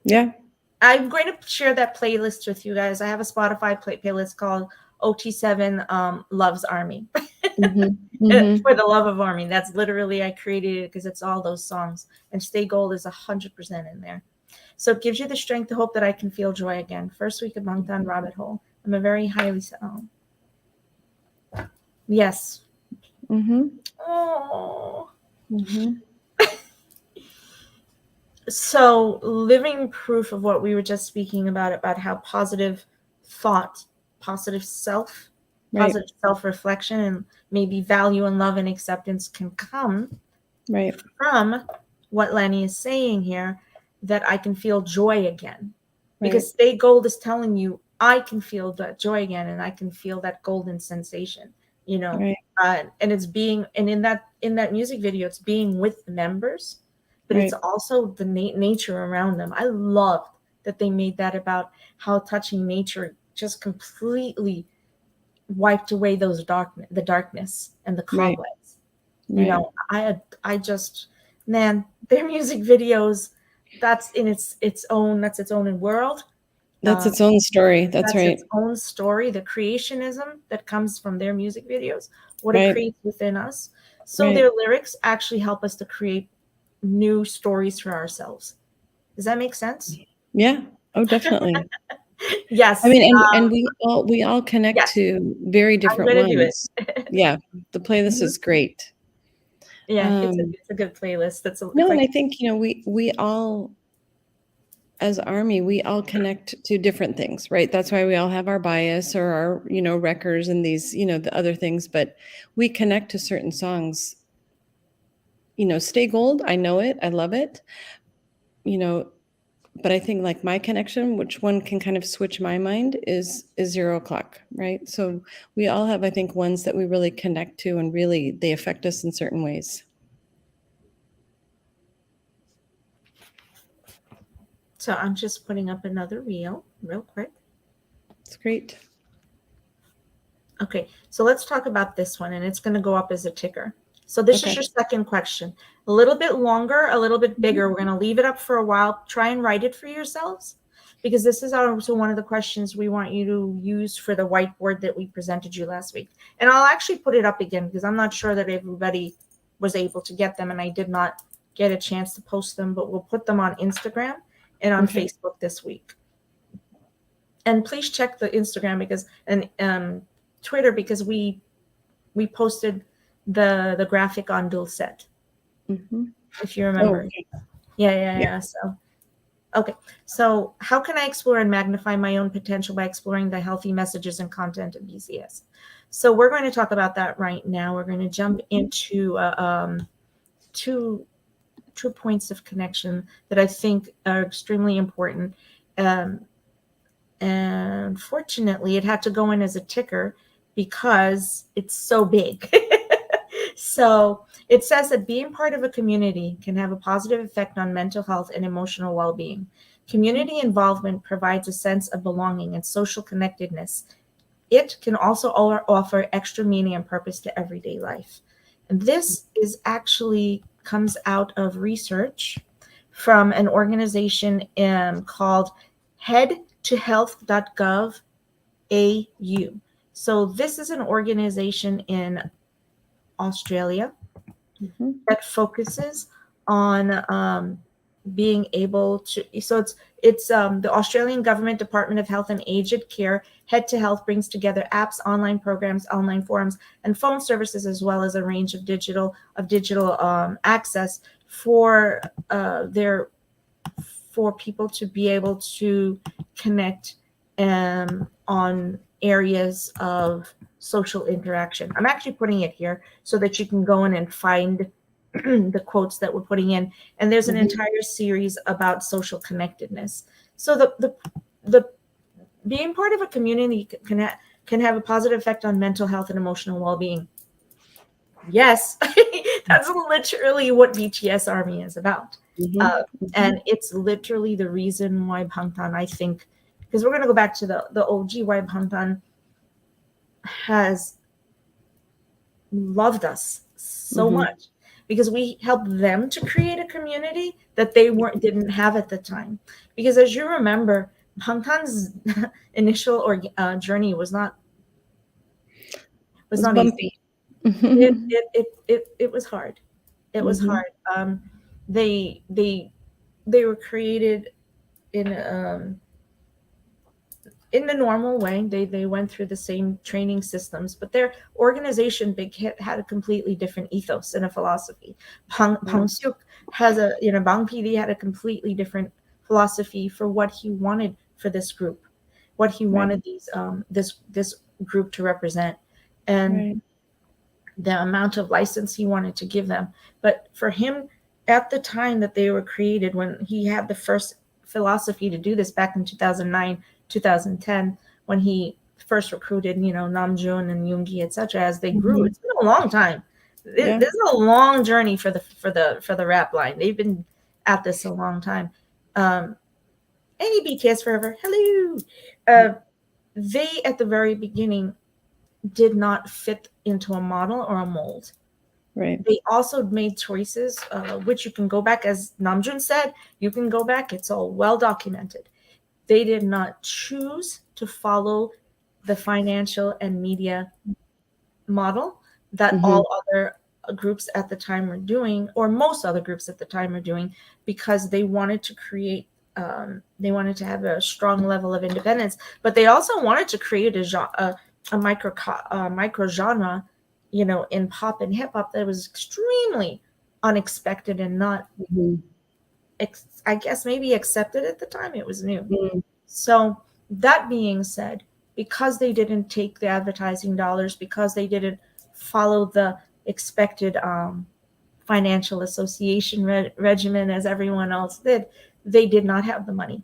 Yeah. I'm going to share that playlist with you guys. I have a Spotify playlist called OT7 Loves Army. For the love of Army. That's literally, I created it because it's all those songs. And Stay Gold is 100% in there. So it gives you the strength to hope that I can feel joy again. First week of Bangtan rabbit hole. I'm a very highly yes. Oh. So living proof of what we were just speaking about how positive thought, positive self, positive self-reflection, and maybe value and love and acceptance can come from what Lenny is saying here, that I can feel joy again. Because Stay Gold is telling you I can feel that joy again, and I can feel that golden sensation, and it's being, and in that music video, it's being with the members, but it's also the nature around them. I loved that they made that about how touching nature just completely wiped away the darkness and the cobwebs. I just, man, their music videos, that's its own world. That's its own story. That's right. Its own story. The creationism that comes from their music videos, what it creates within us. So their lyrics actually help us to create new stories for ourselves. Does that make sense? Yeah. Oh, definitely. Yes. I mean, and we all connect Yes, to very I'm different gonna do it. ones. Yeah, the playlist Mhm. is great. Yeah, Um, it's a good playlist. That's a, no, and like I think, we all, as Army, we all connect to different things, right? That's why we all have our bias or our, wreckers and these, the other things, but we connect to certain songs. Stay Gold, I know it, I love it, you know, but I think like my connection, which one can kind of switch my mind, is 0 o'clock, right? So we all have, I think, ones that we really connect to and really they affect us in certain ways. so I'm just putting up another reel real quick. It's great. Okay, so let's talk about this one, and it's going to go up as a ticker. So this is Okay. your second question. A little bit longer, a little bit bigger. We're going to leave it up for a while. Try and write it for yourselves, because this is also one of the questions we want you to use for the whiteboard that we presented you last week. And I'll actually put it up again because I'm not sure that everybody was able to get them, and I did not get a chance to post them, but we'll put them on Instagram and on Okay. Facebook this week. And please check the Instagram and Twitter, because we posted the graphic on Dulcet, Mhm. if you remember. okay. Yeah. So okay. So how can I explore and magnify my own potential by exploring the healthy messages and content of BCS? So we're going to talk about that right now. We're going to jump into two points of connection that I think are extremely important. And fortunately, it had to go in as a ticker because it's so big. So it says that being part of a community can have a positive effect on mental health and emotional well-being. Community involvement provides a sense of belonging and social connectedness. It can also offer extra meaning and purpose to everyday life. And this is actually comes out of research from an organization called headtohealth.gov AU. So this is an organization in Australia Mhm. that focuses on being able to. So it's the Australian Government Department of Health and Aged Care. Head to Health brings together apps, online programs, online forums, and phone services, as well as a range of digital access for for people to be able to connect on areas of social interaction. I'm actually putting it here so that you can go in and find the quotes that we're putting in. And there's an entire series about social connectedness. So the being part of a community can have a positive effect on mental health and emotional well-being. Yes, that's literally what BTS ARMY is about. Mhm. And it's literally the reason why Bangtan, I think, because we're going to go back to the OG, why Bangtan has loved us so Mhm. much, because we helped them to create a community that they didn't have at the time. Because as you remember, Bangtan's initial journey was not It's easy. bumpy. It was hard. It was Mhm. hard. They were created in the normal way. They went through the same training systems, but their organization had a completely different ethos and a philosophy. Bang Suk has Bang PD had a completely different philosophy for what he wanted for this group, what he wanted this group to represent, and Right. the amount of license he wanted to give them. But for him, at the time that they were created, when he had the first philosophy to do this back in 2009, 2010, when he first recruited, Namjoon and Yoongi, etc., as they grew, it's been a long time. Yeah. This is a long journey for the rap line. They've been at this a long time. Any BTS forever, hello. They at the very beginning did not fit into a model or a mold. Right. They also made choices, which you can go back, as Namjoon said, you can go back. It's all well documented. They did not choose to follow the financial and media model that all other groups at the time were doing, or most other groups at the time are doing, because they wanted to create they wanted to have a strong level of independence, but they also wanted to create a micro genre, you know, in pop and hip hop that was extremely unexpected and not, I guess, maybe accepted at the time. It was new. So that being said, because they didn't take the advertising dollars, because they didn't follow the expected financial association regimen as everyone else did, they did not have the money.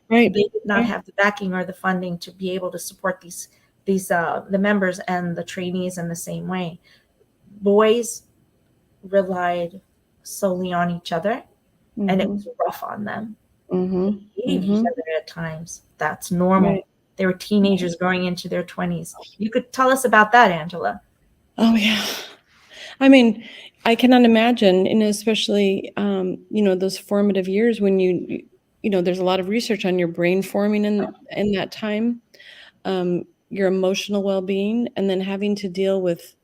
Right. They did not have the backing or the funding to be able to support these the members and the trainees in the same way. Boys relied solely on each other, and it was rough on them. They hated each other at times. That's normal. Right. They were teenagers going into their 20s. You could tell us about that, Angela. Oh yeah. I mean, I cannot imagine, and especially, you know, those formative years when you know, there's a lot of research on your brain forming in that time, your emotional well-being, and then having to deal with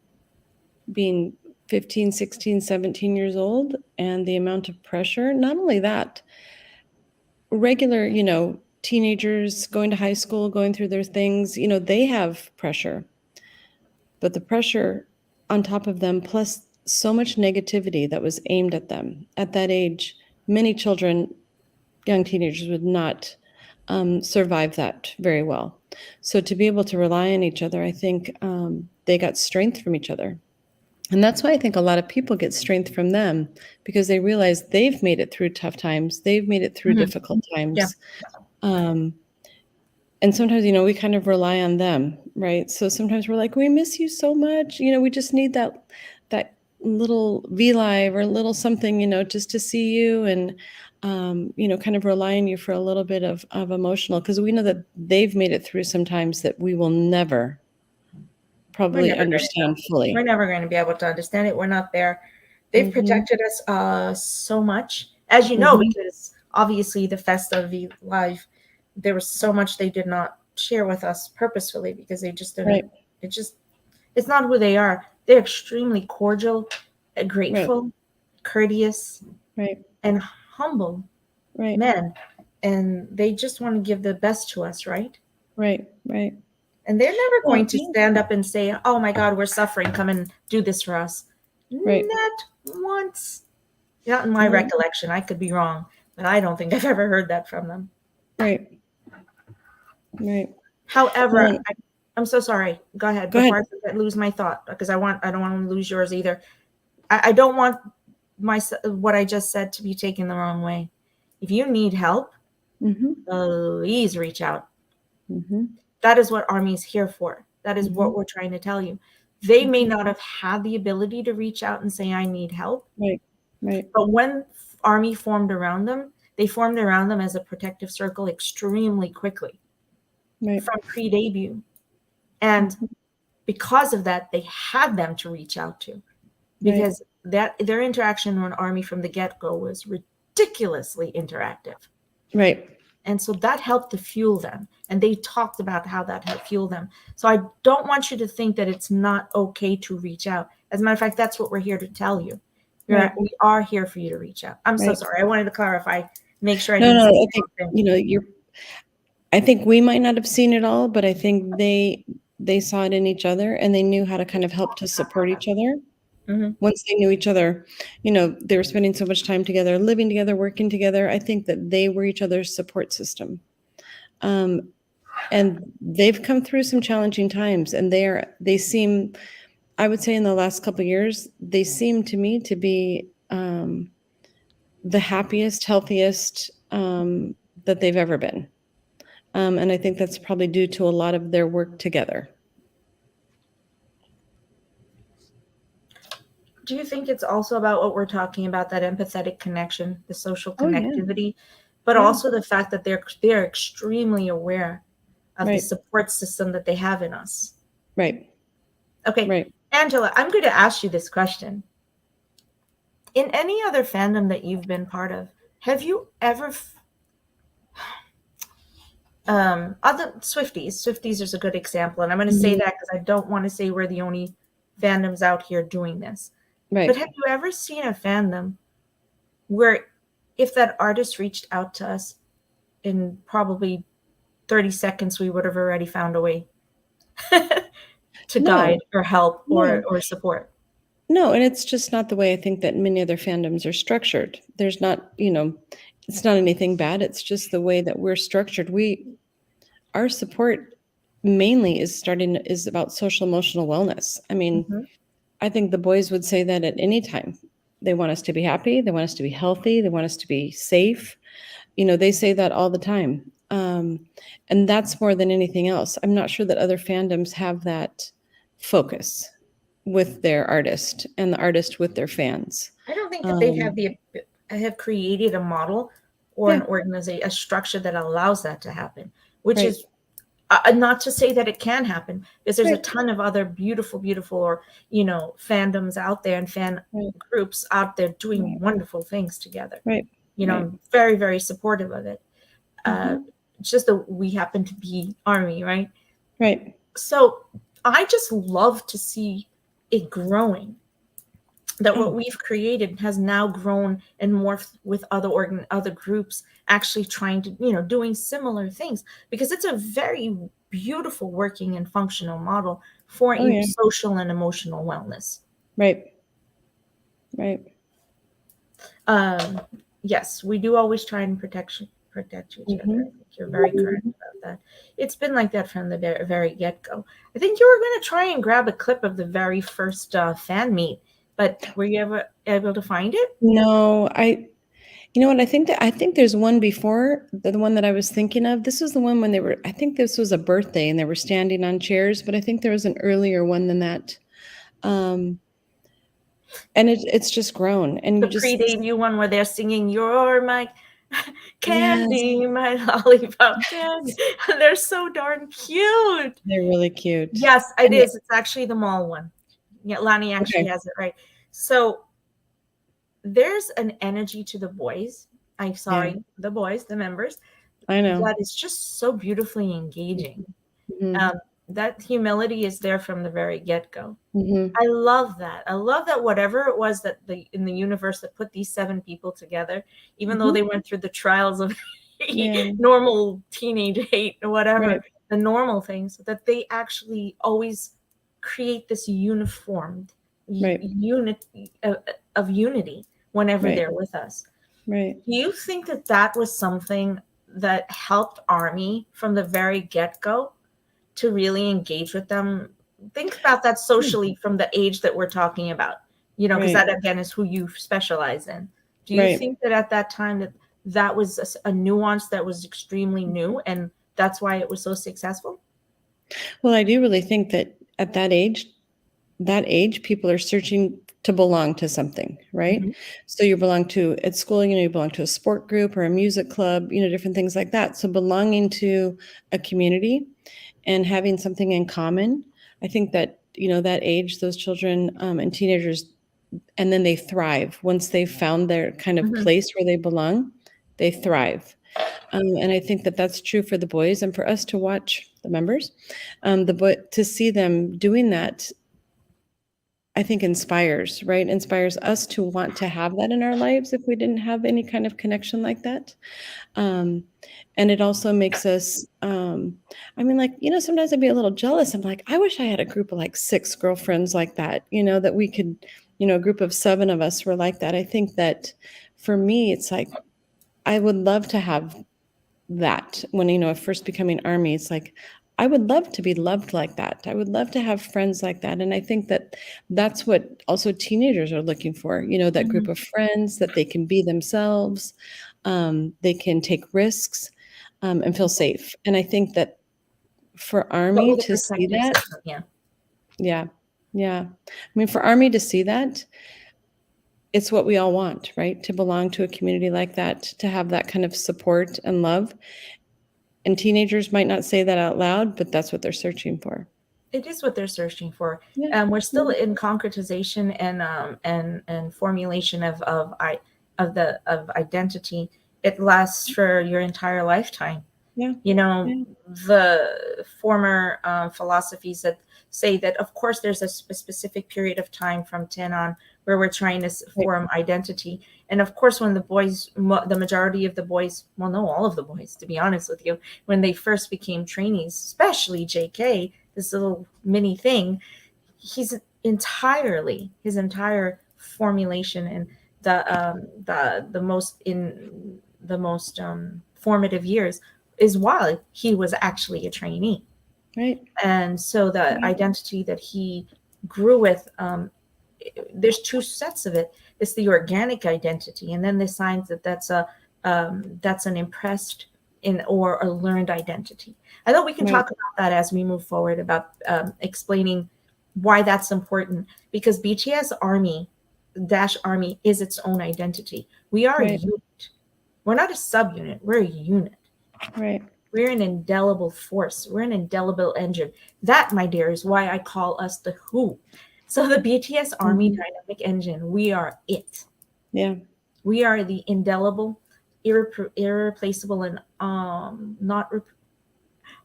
being 15, 16, 17 years old and the amount of pressure. Not only that, regular, you know, teenagers going to high school, going through their things, you know, they have pressure. But the pressure on top of them, plus so much negativity that was aimed at them at that age, many children, young teenagers would not survive that very well. So to be able to rely on each other, I think they got strength from each other. And that's why I think a lot of people get strength from them, because they realize they've made it through tough times. They've made it through difficult times. And sometimes, you know, we kind of rely on them, right? So sometimes we're like, we miss you so much. You know, we just need that little V-Live or a little something, you know, just to see you and, you know, kind of rely on you for a little bit of emotional, because we know that they've made it through sometimes that we will never probably understand fully. We're never going to be able to understand it. We're not there. They've protected us so much, as you know, because obviously the Festa Live, there was so much they did not share with us purposefully because they just didn't. It's not who they are. They're extremely cordial, grateful, courteous, and humble men, and they just want to give the best to us, right? Right. And they're never going to stand up and say, "Oh my God, we're suffering. Come and do this for us." Not once. Not in my recollection. I could be wrong, but I don't think I've ever heard that from them. Right. However, I'm so sorry. Go ahead. Before I lose my thought, because I don't want to lose yours either. I don't want what I just said to be taken the wrong way. If you need help, please reach out. That is what Army is here for. That is what we're trying to tell you. They may not have had the ability to reach out and say, "I need help." But when Army formed around them, they formed around them as a protective circle extremely quickly from pre-debut. And because of that, they had them to reach out to, because their interaction with Army from the get-go was ridiculously interactive. And so that helped to fuel them. And they talked about how that helped fuel them. So I don't want you to think that it's not okay to reach out. As a matter of fact, that's what we're here to tell you. We are here for you to reach out. I'm so sorry. I wanted to clarify, make sure I didn't say I think, you know, I think we might not have seen it all, but I think they saw it in each other, and they knew how to kind of help to support each other. Once they knew each other, you know, they were spending so much time together, living together, working together. I think that they were each other's support system. And they've come through some challenging times, and they seem, I would say in the last couple of years, they seem to me to be the happiest, healthiest that they've ever been. And I think that's probably due to a lot of their work together. Do you think it's also about what we're talking about, that empathetic connection, the social connectivity, but also the fact that they're extremely aware of the support system that they have in us? Okay. Angela, I'm going to ask you this question. In any other fandom that you've been part of, have you ever other Swifties is a good example, and I'm going to say that because I don't want to say we're the only fandoms out here doing this. But have you ever seen a fandom where if that artist reached out to us in probably 30 seconds, we would have already found a way to No, guide or help no. or support. No, and it's just not the way I think that many other fandoms are structured. There's not, it's not anything bad. It's just the way that we're structured. Our support mainly is about social emotional wellness. I mean, Mhm. I think the boys would say that at any time. They want us to be happy. They want us to be healthy. They want us to be safe. They say that all the time. And that's more than anything else. I'm not sure that other fandoms have that focus with their artist and the artist with their fans. I don't think that they Um, have created a model or Yeah. an organization, a structure that allows that to happen, which Right. is not to say that it can happen, because there's a Right. ton of other beautiful, beautiful, or fandoms out there and fan Right. groups out there doing Right. wonderful things together. Right. Right. I'm very, very supportive of it. It's just that we happen to be Army, right? Right. So I just love to see it growing. That what Oh. we've created has now grown and morphed with other groups actually trying to doing similar things, because it's a very beautiful working and functional model for Oh, yeah. social and emotional wellness. Right. Right. Yes, we do always try and protect each other. I think you're very correct about that. It's been like that from the very get-go. I think you were going to try and grab a clip of the very first fan meet, but were you ever able to find it? No, you know what? I think there's one before the one that I was thinking of. This was the one when I think this was a birthday and they were standing on chairs, but I think there was an earlier one than that. And it's just grown. And The you just, pre-debut one where they're singing "You're my yes, candy, my lollipop candy," and they're so darn cute. they're really cute. Yes, it And is. It's actually the mall one. Yeah, Lani actually Okay. has it right. So there's an energy to the boys. The boys, the members, I know. that is just so beautifully engaging. Mhm. That humility is there from the very get-go. Mhm. I love that. I love that whatever it was that in the universe that put these 7 people together, even though Mhm. they went through the trials of Yeah. normal teenage hate or whatever, Right. the normal things, that they actually always create this uniformed Right. unit of unity whenever Right. they're with us. Right. Do you think that that was something that helped Army from the very get-go to really engage with them? Think about that socially from the age that we're talking about, because Right. that again is who you specialize in. Do you Right. think that at that time that was a nuance that was extremely new, and that's why it was so successful? Well, I do really think that at that age, people are searching to belong to something, right? Mhm. So you belong to at school, you belong to a sport group or a music club, different things like that. So belonging to a community and having something in common, I think that, that age, those children and teenagers, and then they thrive once they've found their kind of Mhm. place where they belong, they thrive. And I think that that's true for the boys and for us to watch the members, to see them doing that, I think inspires, right? Inspires us to want to have that in our lives if we didn't have any kind of connection like that. Um, and it also makes us, sometimes I'd be a little jealous. I'm like, I wish I had a group of like 6 girlfriends like that, that we could, a group of 7 of us were like that. I think that for me, it's like, I would love to have that when, first becoming Army, it's like, I would love to be loved like that. I would love to have friends like that. And I think that that's what also teenagers are looking for, that group Mhm. of friends that they can be themselves. They can take risks and feel safe. And I think that for But Army with a to see protective that, system, yeah. yeah, yeah. I mean, for Army to see that, it's what we all want, right? To belong to a community like that, to have that kind of support and love. And teenagers might not say that out loud, but that's what they're searching for. It is what they're searching for. Yeah. We're still in concretization and formulation of identity. It lasts for your entire lifetime. Yeah. You know, Yeah. the former philosophies that say that, of course, there's a specific period of time from 10 on where we're trying to form identity. And of course, when the boys, the majority of the boys, well, no, all of the boys, to be honest with you, when they first became trainees, especially JK, this little mini thing, his entire formulation and the most formative years is while he was actually a trainee. Right. And so the identity that he grew with, there's two sets of it. It's the organic identity, and then the signs that that's an impressed in or a learned identity. I know we can talk about that as we move forward about explaining why that's important, because BTS Army Army is its own identity. We are a unit. We're not a subunit. We're a unit. Right. We're an indelible force. We're an indelible engine. That, my dear, is why I call us the Who. So the BTS Army dynamic engine, we are it. Yeah. We are the indelible, irreplaceable, and I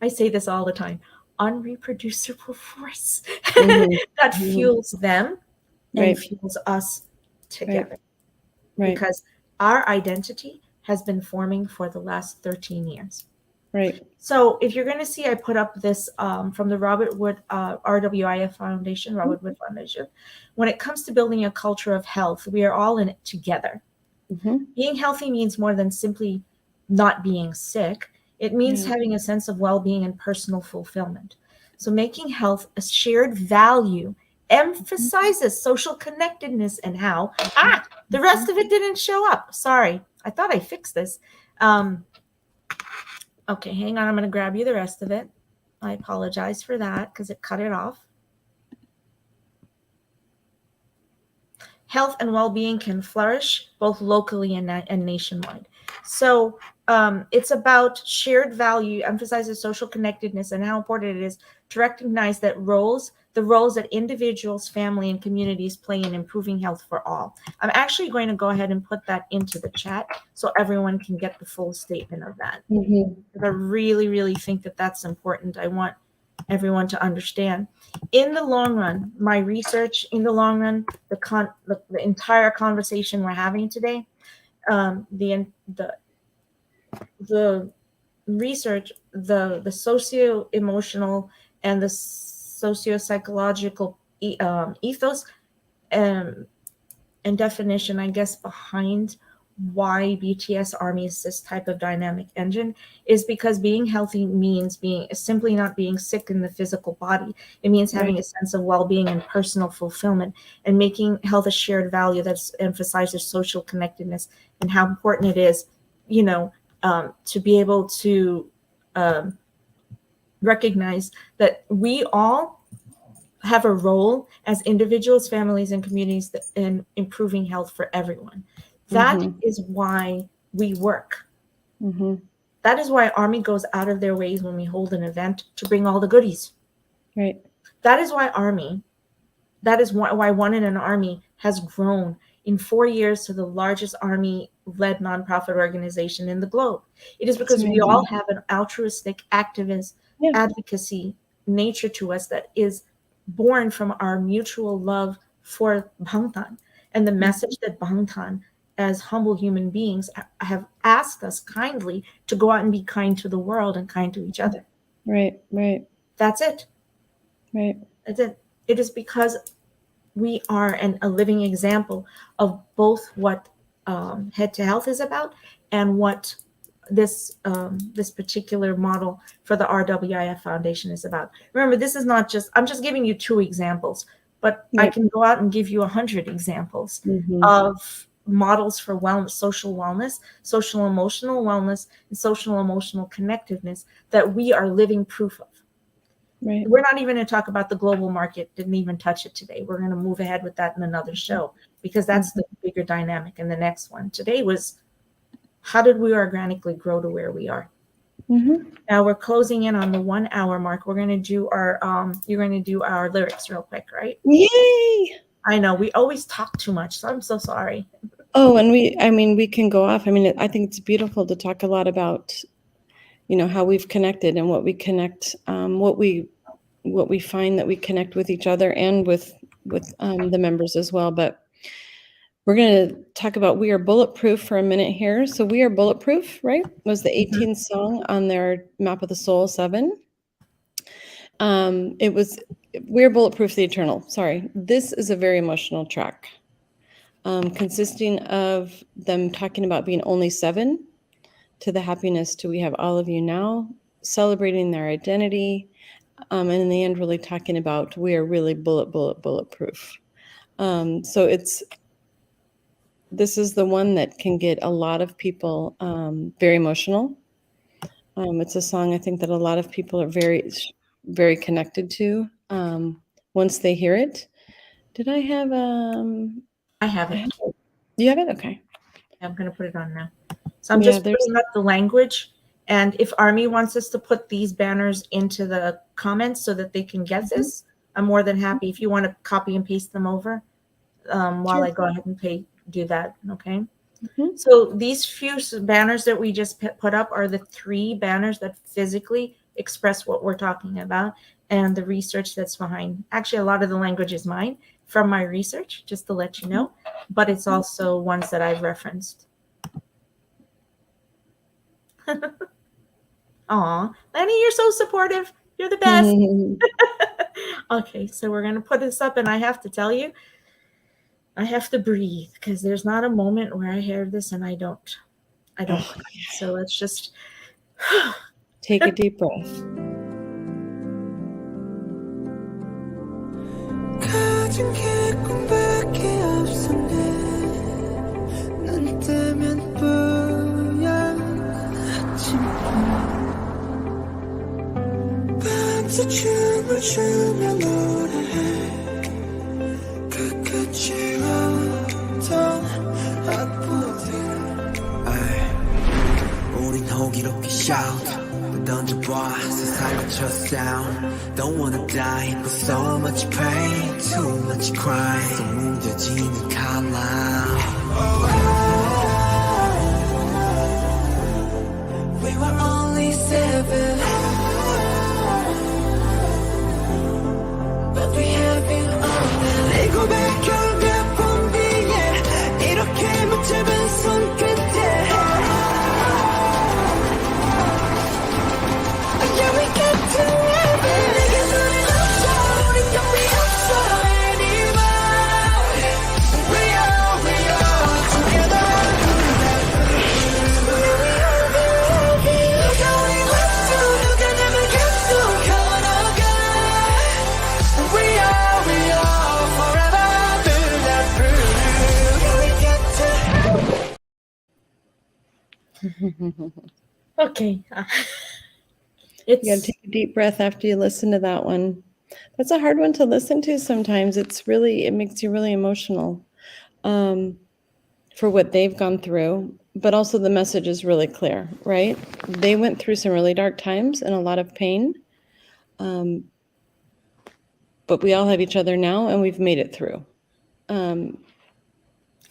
say this all the time, unreproducible force that fuels them and fuels us together. Right. Because our identity has been forming for the last 13 years. Right. So if you're going to see, I put up this from the Robert Wood RWIF Foundation, Robert Wood Foundation. When it comes to building a culture of health, we are all in it together. Being healthy means more than simply not being sick. It means having a sense of well-being and personal fulfillment. So making health a shared value emphasizes social connectedness and how the rest of it didn't show up. Sorry, I thought I fixed this. Okay, hang on. I'm going to grab you the rest of it. I apologize for that because it cut it off. Health and well-being can flourish both locally and nationwide. So it's about shared value, emphasizes social connectedness, and how important it is to recognize that the roles that individuals, family, and communities play in improving health for all. I'm actually going to go ahead and put that into the chat so everyone can get the full statement of that. I really, really think that that's important. I want everyone to understand. In the long run, my research, in the long run, the entire conversation we're having today, the research, the socio-emotional and the socio-psychological ethos and definition, I guess, behind why BTS Army is this type of dynamic engine is because being healthy means simply not being sick in the physical body. It means having a sense of well-being and personal fulfillment, and making health a shared value that emphasizes social connectedness and how important it is, to be able to recognize that we all have a role as individuals, families, and communities in improving health for everyone. That is why we work. That is why Army goes out of their ways when we hold an event to bring all the goodies. Right. That is why why One in an Army has grown in 4 years to the largest Army-led nonprofit organization in the globe. It is because we all have an altruistic, activist, advocacy nature to us that is born from our mutual love for Bangtan and the message that Bangtan, as humble human beings, have asked us kindly to go out and be kind to the world and kind to each other. Right. That's it. Right. That's it. It is because we are a living example of both what Head to Health is about and what this particular model for the RWIF Foundation is about. Remember, this is not just, I'm just giving you 2 examples, but I can go out and give you 100 examples of models for wellness, social emotional wellness, and social emotional connectiveness that we are living proof of. Right. We're not even going to talk about the global market. Didn't even touch it today. We're going to move ahead with that in another show because that's the bigger dynamic in the next one. Today was, how did we organically grow to where we are? Now we're closing in on the 1 hour mark. We're going to do you're going to do our lyrics real quick, right? Yay! I know we always talk too much, so I'm so sorry. Oh, and we can go off. I think it's beautiful to talk a lot about, how we've connected and what we connect, what we find that we connect with each other and with the members as well. But we're going to talk about We Are Bulletproof for a minute here. So We Are Bulletproof, right, was the 18th song on their Map of the Soul 7. It was We Are Bulletproof, the Eternal. Sorry. This is a very emotional track, consisting of them talking about being only 7, to the happiness to we have all of you now, celebrating their identity, and in the end, really talking about we are really bulletproof. So this is the one that can get a lot of people very emotional. It's a song I think that a lot of people are very, very connected to once they hear it. Did I have I have it. You have it? Okay. I'm going to put it on now. So I'm just putting up the language. And if Army wants us to put these banners into the comments so that they can get this, I'm more than happy. If you want to copy and paste them over while I go ahead and do that. Okay. So these few banners that we just put up are the 3 banners that physically express what we're talking about and the research that's behind. Actually, a lot of the language is mine from my research, just to let you know, but it's also ones that I've referenced. Aw, Lenny, you're so supportive. You're the best. Okay, so we're going to put this up, and I have to tell you, I have to breathe because there's not a moment where I hear this and I don't. So let's just take a deep breath. 우린 호기롭게 shout 던져봐 세상을 쳐 sound Don't wanna die but so much pain Too much crying 속 뭉개지는 칼날 We were only 7 But we have been on 내 고백을 몇 번 뒤에 이렇게 못 잡은 손끝에 Yeah, we got to heaven 내게 소리 없어 우리 곁이 없어 anymore We are together 누가 우리 왔어 누가 남을 계속 걸어가 We are forever bulletproof Yeah, we got to okay. You gotta take a deep breath after you listen to that one. That's a hard one to listen to sometimes. It makes you really emotional for what they've gone through, but also the message is really clear, right? They went through some really dark times and a lot of pain, but we all have each other now and we've made it through.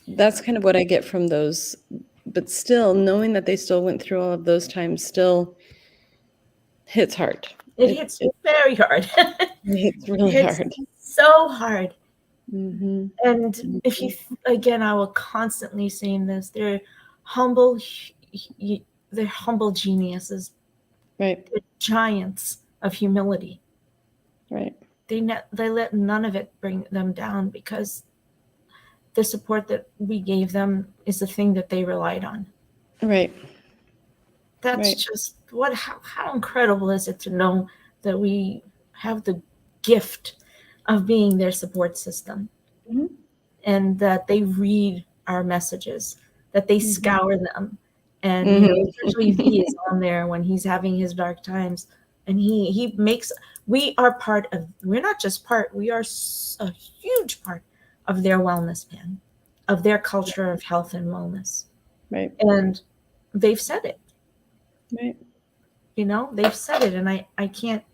That's kind of what I get from those, but still knowing that they still went through all of those times still hits hard. It hits very hard. It hits really hard. So hard. And if you, again, I will constantly say this, they're humble geniuses. Right. They're giants of humility. Right. They let none of it bring them down because the support that we gave them is the thing that they relied on. Right. That's just how incredible is it to know that we have the gift of being their support system and that they read our messages, that they scour them. And especially V is on there when he's having his dark times and he makes, we're not just part, we are a huge part of their wellness plan, of their culture of health and wellness. Right. And they've said it. Right. They've said it, and I can't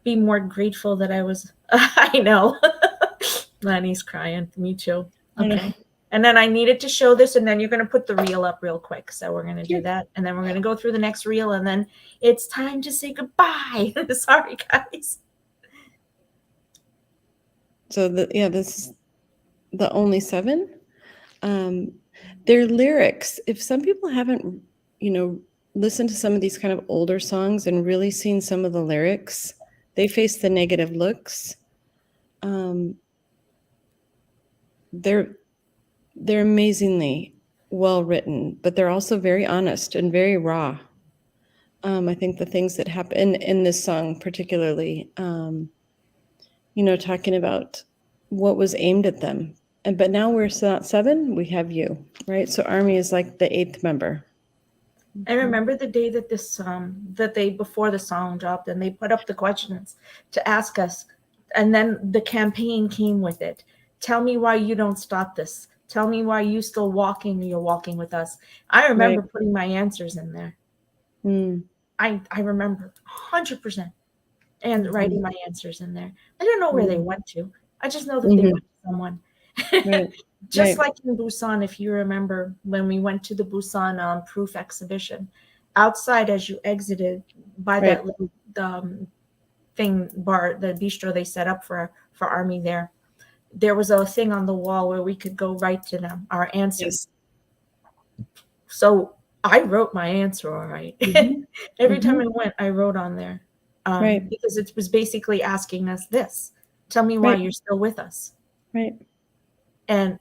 be more grateful that I was. I know, Lanny's crying. Me too. Okay, And then I needed to show this, and then you're going to put the reel up real quick. So we're going to do that, and then we're going to go through the next reel, and then it's time to say goodbye. Sorry, guys. So this is the only 7. Their lyrics, if some people haven't, listened to some of these kind of older songs and really seen some of the lyrics, they face the negative looks. They're amazingly well written, but they're also very honest and very raw. I think the things that happen in this song particularly, talking about what was aimed at them. But now we're not 7, we have you, right? So ARMY is like the 8th member. I remember the day that before the song dropped, and they put up the questions to ask us, and then the campaign came with it. Tell me why you don't stop this. Tell me why you're walking with us. I remember putting my answers in there. I remember 100% and writing my answers in there. I don't know where they went to. I just know that they went to someone. Just like in Busan, if you remember when we went to the Busan Proof exhibition, outside as you exited by that little thing bar, the bistro they set up for ARMY there was a thing on the wall where we could go write to them our answers. So I wrote my answer all right. Every time I went, I wrote on there because it was basically asking us this. Tell me why you're still with us. And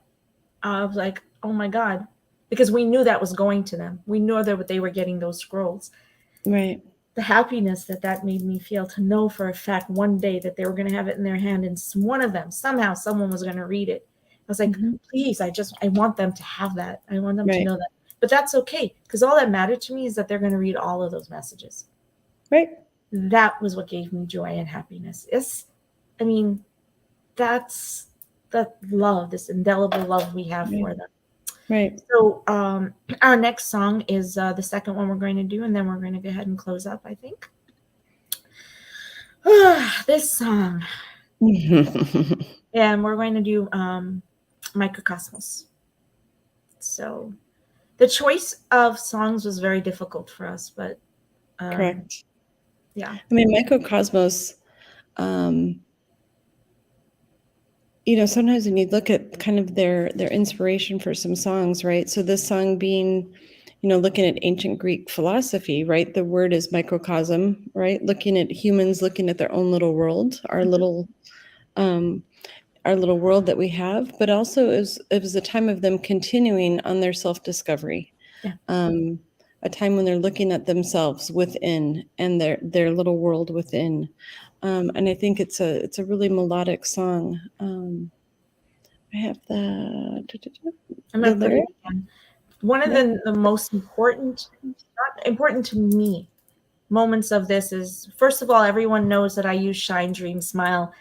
I was like, oh my God, because we knew that was going to them. We knew that they were getting those scrolls. The happiness that made me feel, to know for a fact one day that they were going to have it in their hand, and one of them, somehow someone was going to read it. I was like, please, I want them to have that. I want them to know that. But that's okay, because all that mattered to me is that they're going to read all of those messages. That was what gave me joy and happiness. That's the love, this indelible love we have for them. So our next song is the second one we're going to do, and then we're going to go ahead and close up, I think. This song. And we're going to do Microcosmos. So the choice of songs was very difficult for us, but correct. Yeah. Microcosmos, sometimes when you look at kind of their inspiration for some songs, right? So this song being, looking at ancient Greek philosophy, right? The word is microcosm, right? Looking at humans, looking at their own little world, our little world that we have, but also it was a time of them continuing on their self-discovery. A time when they're looking at themselves within and their little world within. And I think it's a really melodic song. I have the lyric. One of the most important, not important to me, moments of this is, first of all, everyone knows that I use Shine, Dream, Smile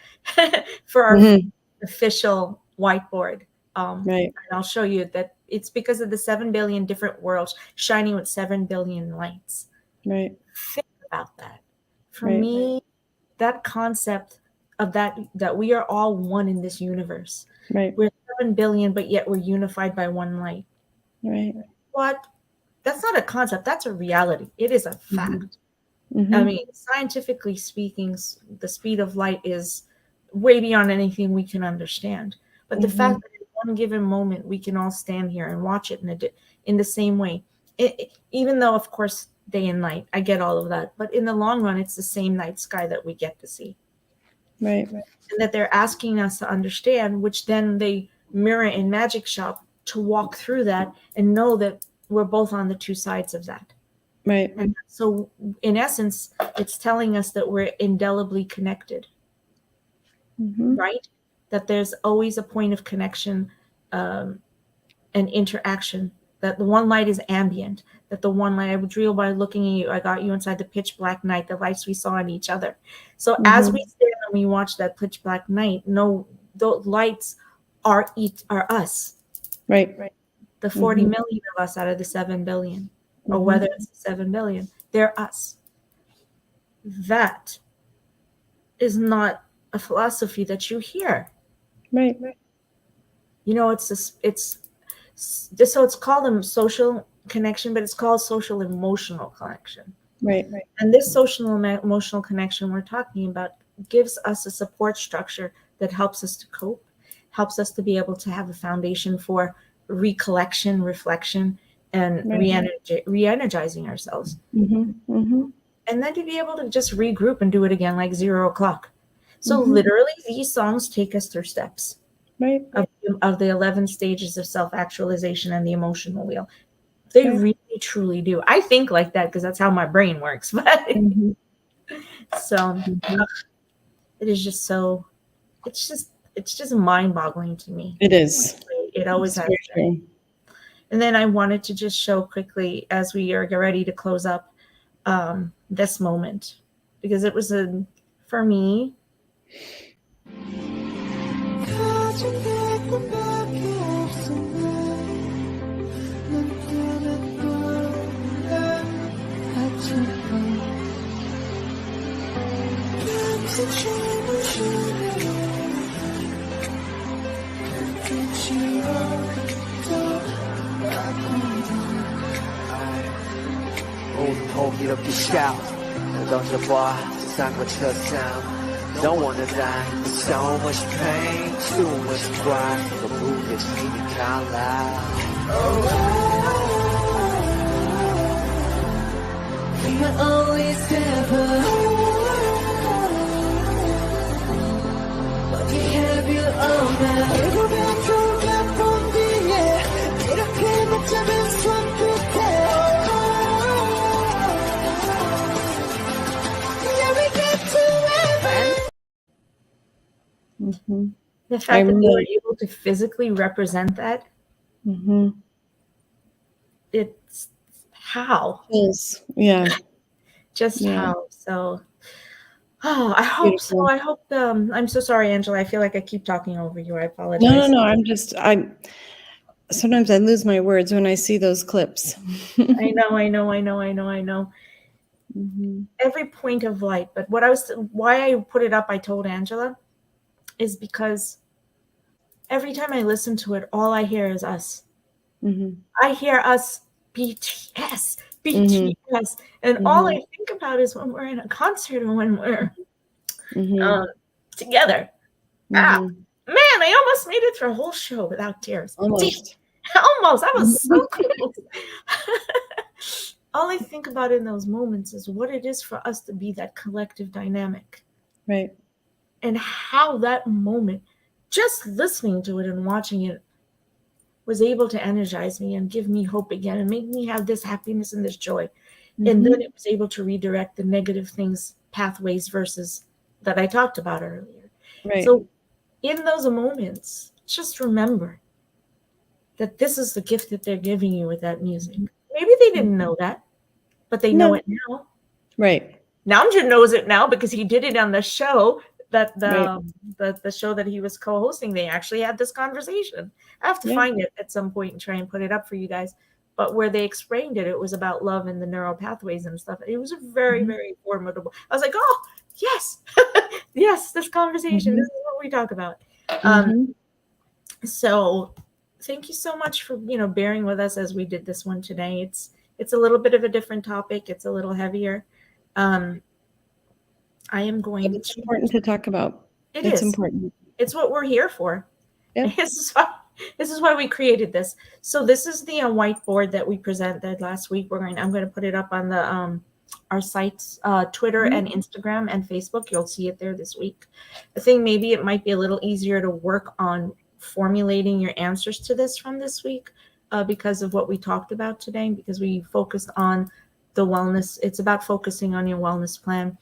for our official whiteboard. And I'll show you that it's because of the 7 billion different worlds shining with 7 billion lights. Think about that. For me, that concept of that we are all one in this universe. We're 7 billion, but yet we're unified by one light. What? That's not a concept. That's a reality. It is a fact. Scientifically speaking, the speed of light is way beyond anything we can understand. But the fact that in one given moment we can all stand here and watch it in the same way, even though, of course, day and night, I get all of that. But in the long run, it's the same night sky that we get to see. And that they're asking us to understand, which then they mirror in Magic Shop, to walk through that and know that we're both on the two sides of that. And so in essence, it's telling us that we're indelibly connected. That there's always a point of connection and interaction, that the one light is ambient, that the one light, I would dream by looking at you, I got you inside the pitch black night, the lights we saw in each other. So as we stand and we watch that pitch black night, no, those lights are us. The 40 million of us out of the 7 billion, or whether it's 7 billion, they're us. That is not a philosophy that you hear. It's So it's called a social connection, but it's called social emotional connection. Right. And this social emotional connection we're talking about gives us a support structure that helps us to cope, helps us to be able to have a foundation for recollection, reflection, and re-energizing ourselves. And then to be able to just regroup and do it again like 0 o'clock. So literally these songs take us through steps of the 11 stages of self-actualization and the emotional wheel. They really truly do. I think like that because that's how my brain works. But so it is just so, it's just mind-boggling to me. It is. It always has been. And then I wanted to just show quickly as we are ready to close up this moment, because it was for me. 모든 포기 이렇게 shout 던져봐 세상 거쳐 sound Don't wanna die There's so much pain Too much pride 너 무뎌지니까 We are always together But we have you all now 결국엔 좋은 본 뒤에 이렇게 맞자면 손 끝에 The fact that we were able to physically represent that, it's how. Just how. So, I hope so. I hope, I'm so sorry, Angela. I feel like I keep talking over you. I apologize. No. Sometimes I lose my words when I see those clips. I know. Every point of light. But why I put it up, I told Angela, is because every time I listen to it, all I hear is us. I hear us, BTS, and all I think about is when we're in a concert and when we're together. Man, I almost made it through a whole show without tears. Almost. That was so close. All I think about in those moments is what it is for us to be that collective dynamic. Right. And how that moment, just listening to it and watching it, was able to energize me and give me hope again and make me have this happiness and this joy. And then it was able to redirect the negative things, pathways versus that I talked about earlier. Right. So in those moments, just remember that this is the gift that they're giving you with that music. Maybe they didn't know that, but they know it now. Right. Namjoon knows it now because he did it on the show. That the show that he was co-hosting, they actually had this conversation. I have to find it at some point and try and put it up for you guys. But where they explained it, it was about love and the neural pathways and stuff. It was a very, very formidable. I was like, oh, yes, yes, this conversation. This is what we talk about. So thank you so much for bearing with us as we did this one today. It's a little bit of a different topic. It's a little heavier. I am going It's important to talk about. It's important. It's what we're here for. Yep. This is why we created this. So this is the whiteboard that we presented last week. I'm going to put it up on the our sites, Twitter and Instagram and Facebook. You'll see it there this week. I think maybe it might be a little easier to work on formulating your answers to this from this week because of what we talked about today, because we focused on the wellness. It's about focusing on your wellness plan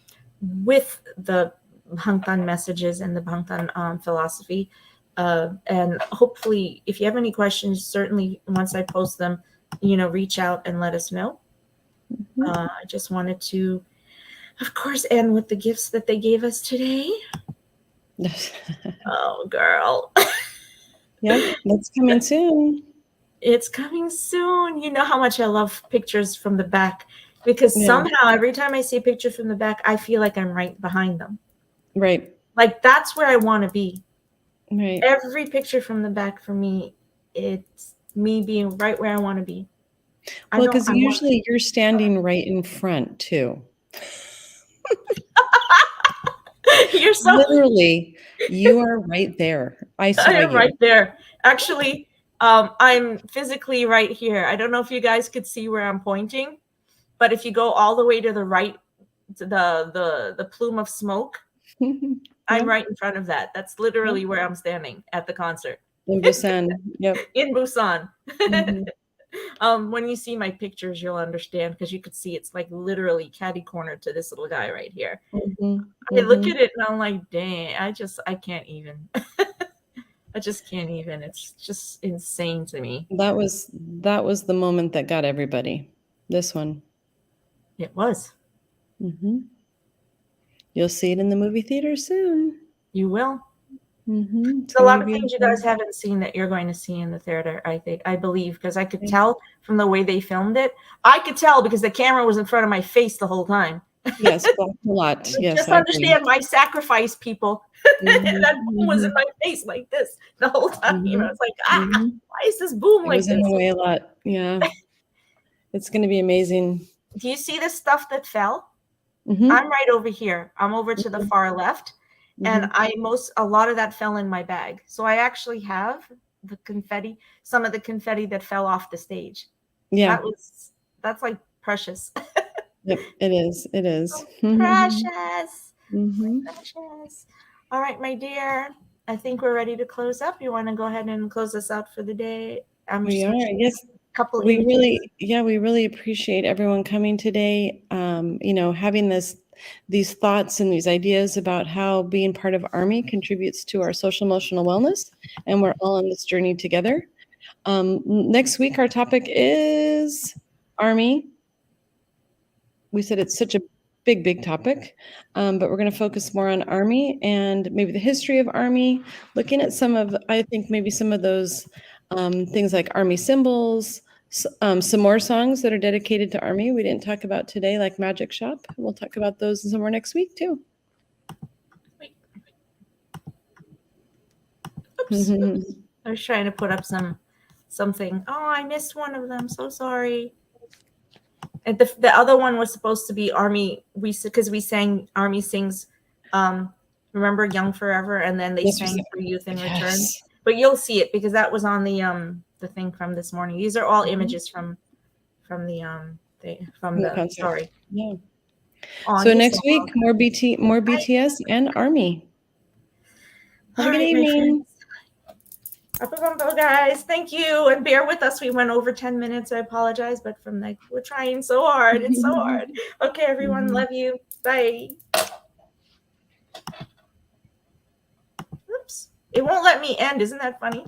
with the Bangtan messages and the Bangtan philosophy. And hopefully, if you have any questions, certainly once I post them, reach out and let us know. I just wanted to, of course, end with the gifts that they gave us today. Oh, girl. Yeah, that's coming soon. It's coming soon. You know how much I love pictures from the back. Because somehow every time I see a picture from the back, I feel like I'm right behind them. Right. Like that's where I want to be. Right. Every picture from the back for me, it's me being right where I want to be. Well, because usually you're standing right in front too. You're so Literally, you are right there. I saw I'm you. right there. Actually, I'm physically right here. I don't know if you guys could see where I'm pointing, but if you go all the way to the right, to the plume of smoke, I'm right in front of that. That's literally where I'm standing at the concert In Busan. Yep. in Busan. Mhm. When you see my pictures, you'll understand because you could see it's like literally catty corner to this little guy right here. Mhm. I look Mhm. at it and I'm like, dang, I can't even. I just can't even. It's just insane to me. That was the moment that got everybody. This one. It was. Mhm. You'll see it in the movie theater soon. You will. Mhm. It's There's a lot gonna of be things you beautiful. guys haven't seen that you're going to see in the theater, I believe, because I could Yeah. tell from the way they filmed it. I could tell because the camera was in front of my face the whole time. Yes, blocked a lot. Yes, Just I agree. understand my sacrifice, people. Mhm. That boom was in Mhm. my face like this the whole time. You know, Mhm. it's like, Mhm. why is this boom It like was in this? the way a lot. Yeah. It's gonna be amazing. Do you see the stuff that fell? Mhm. I'm right over here. I'm over to the far left. And Mhm. a lot of that fell in my bag. So I actually have the confetti, some of the confetti that fell off the stage. Yeah. That's like precious. Yep. It is. It is. So precious. Mhm. Precious. All right, my dear. I think we're ready to close up. You want to go ahead and close us out for the day? I'm We just are. going to I guess a couple we images. we really appreciate everyone coming today. Having these thoughts and these ideas about how being part of Army contributes to our social emotional wellness, and we're all on this journey together. Next week, our topic is Army. We said it's such a big topic, but we're going to focus more on Army and maybe the history of Army, looking at I think maybe some of those things like Army symbols, some more songs that are dedicated to Army we didn't talk about today, like Magic Shop. We'll talk about those some more next week too. Oops. I was trying to put up something. Oh, I missed one of them. So sorry. And the other one was supposed to be Army. Because we sang Army sings, remember Young Forever, and then they sang For Youth in Return. Yes. But you'll see it because that was on the thing from this morning. These are all images from the Concert. story. Yeah. Oh, So next week, more BTS and Army. Have a good evening. Up, guys. Thank you. And bear with us. We went over 10 minutes. I apologize, but we're trying so hard. It's so hard. Okay, everyone. Love you. Bye. Oops. It won't let me end. Isn't that funny?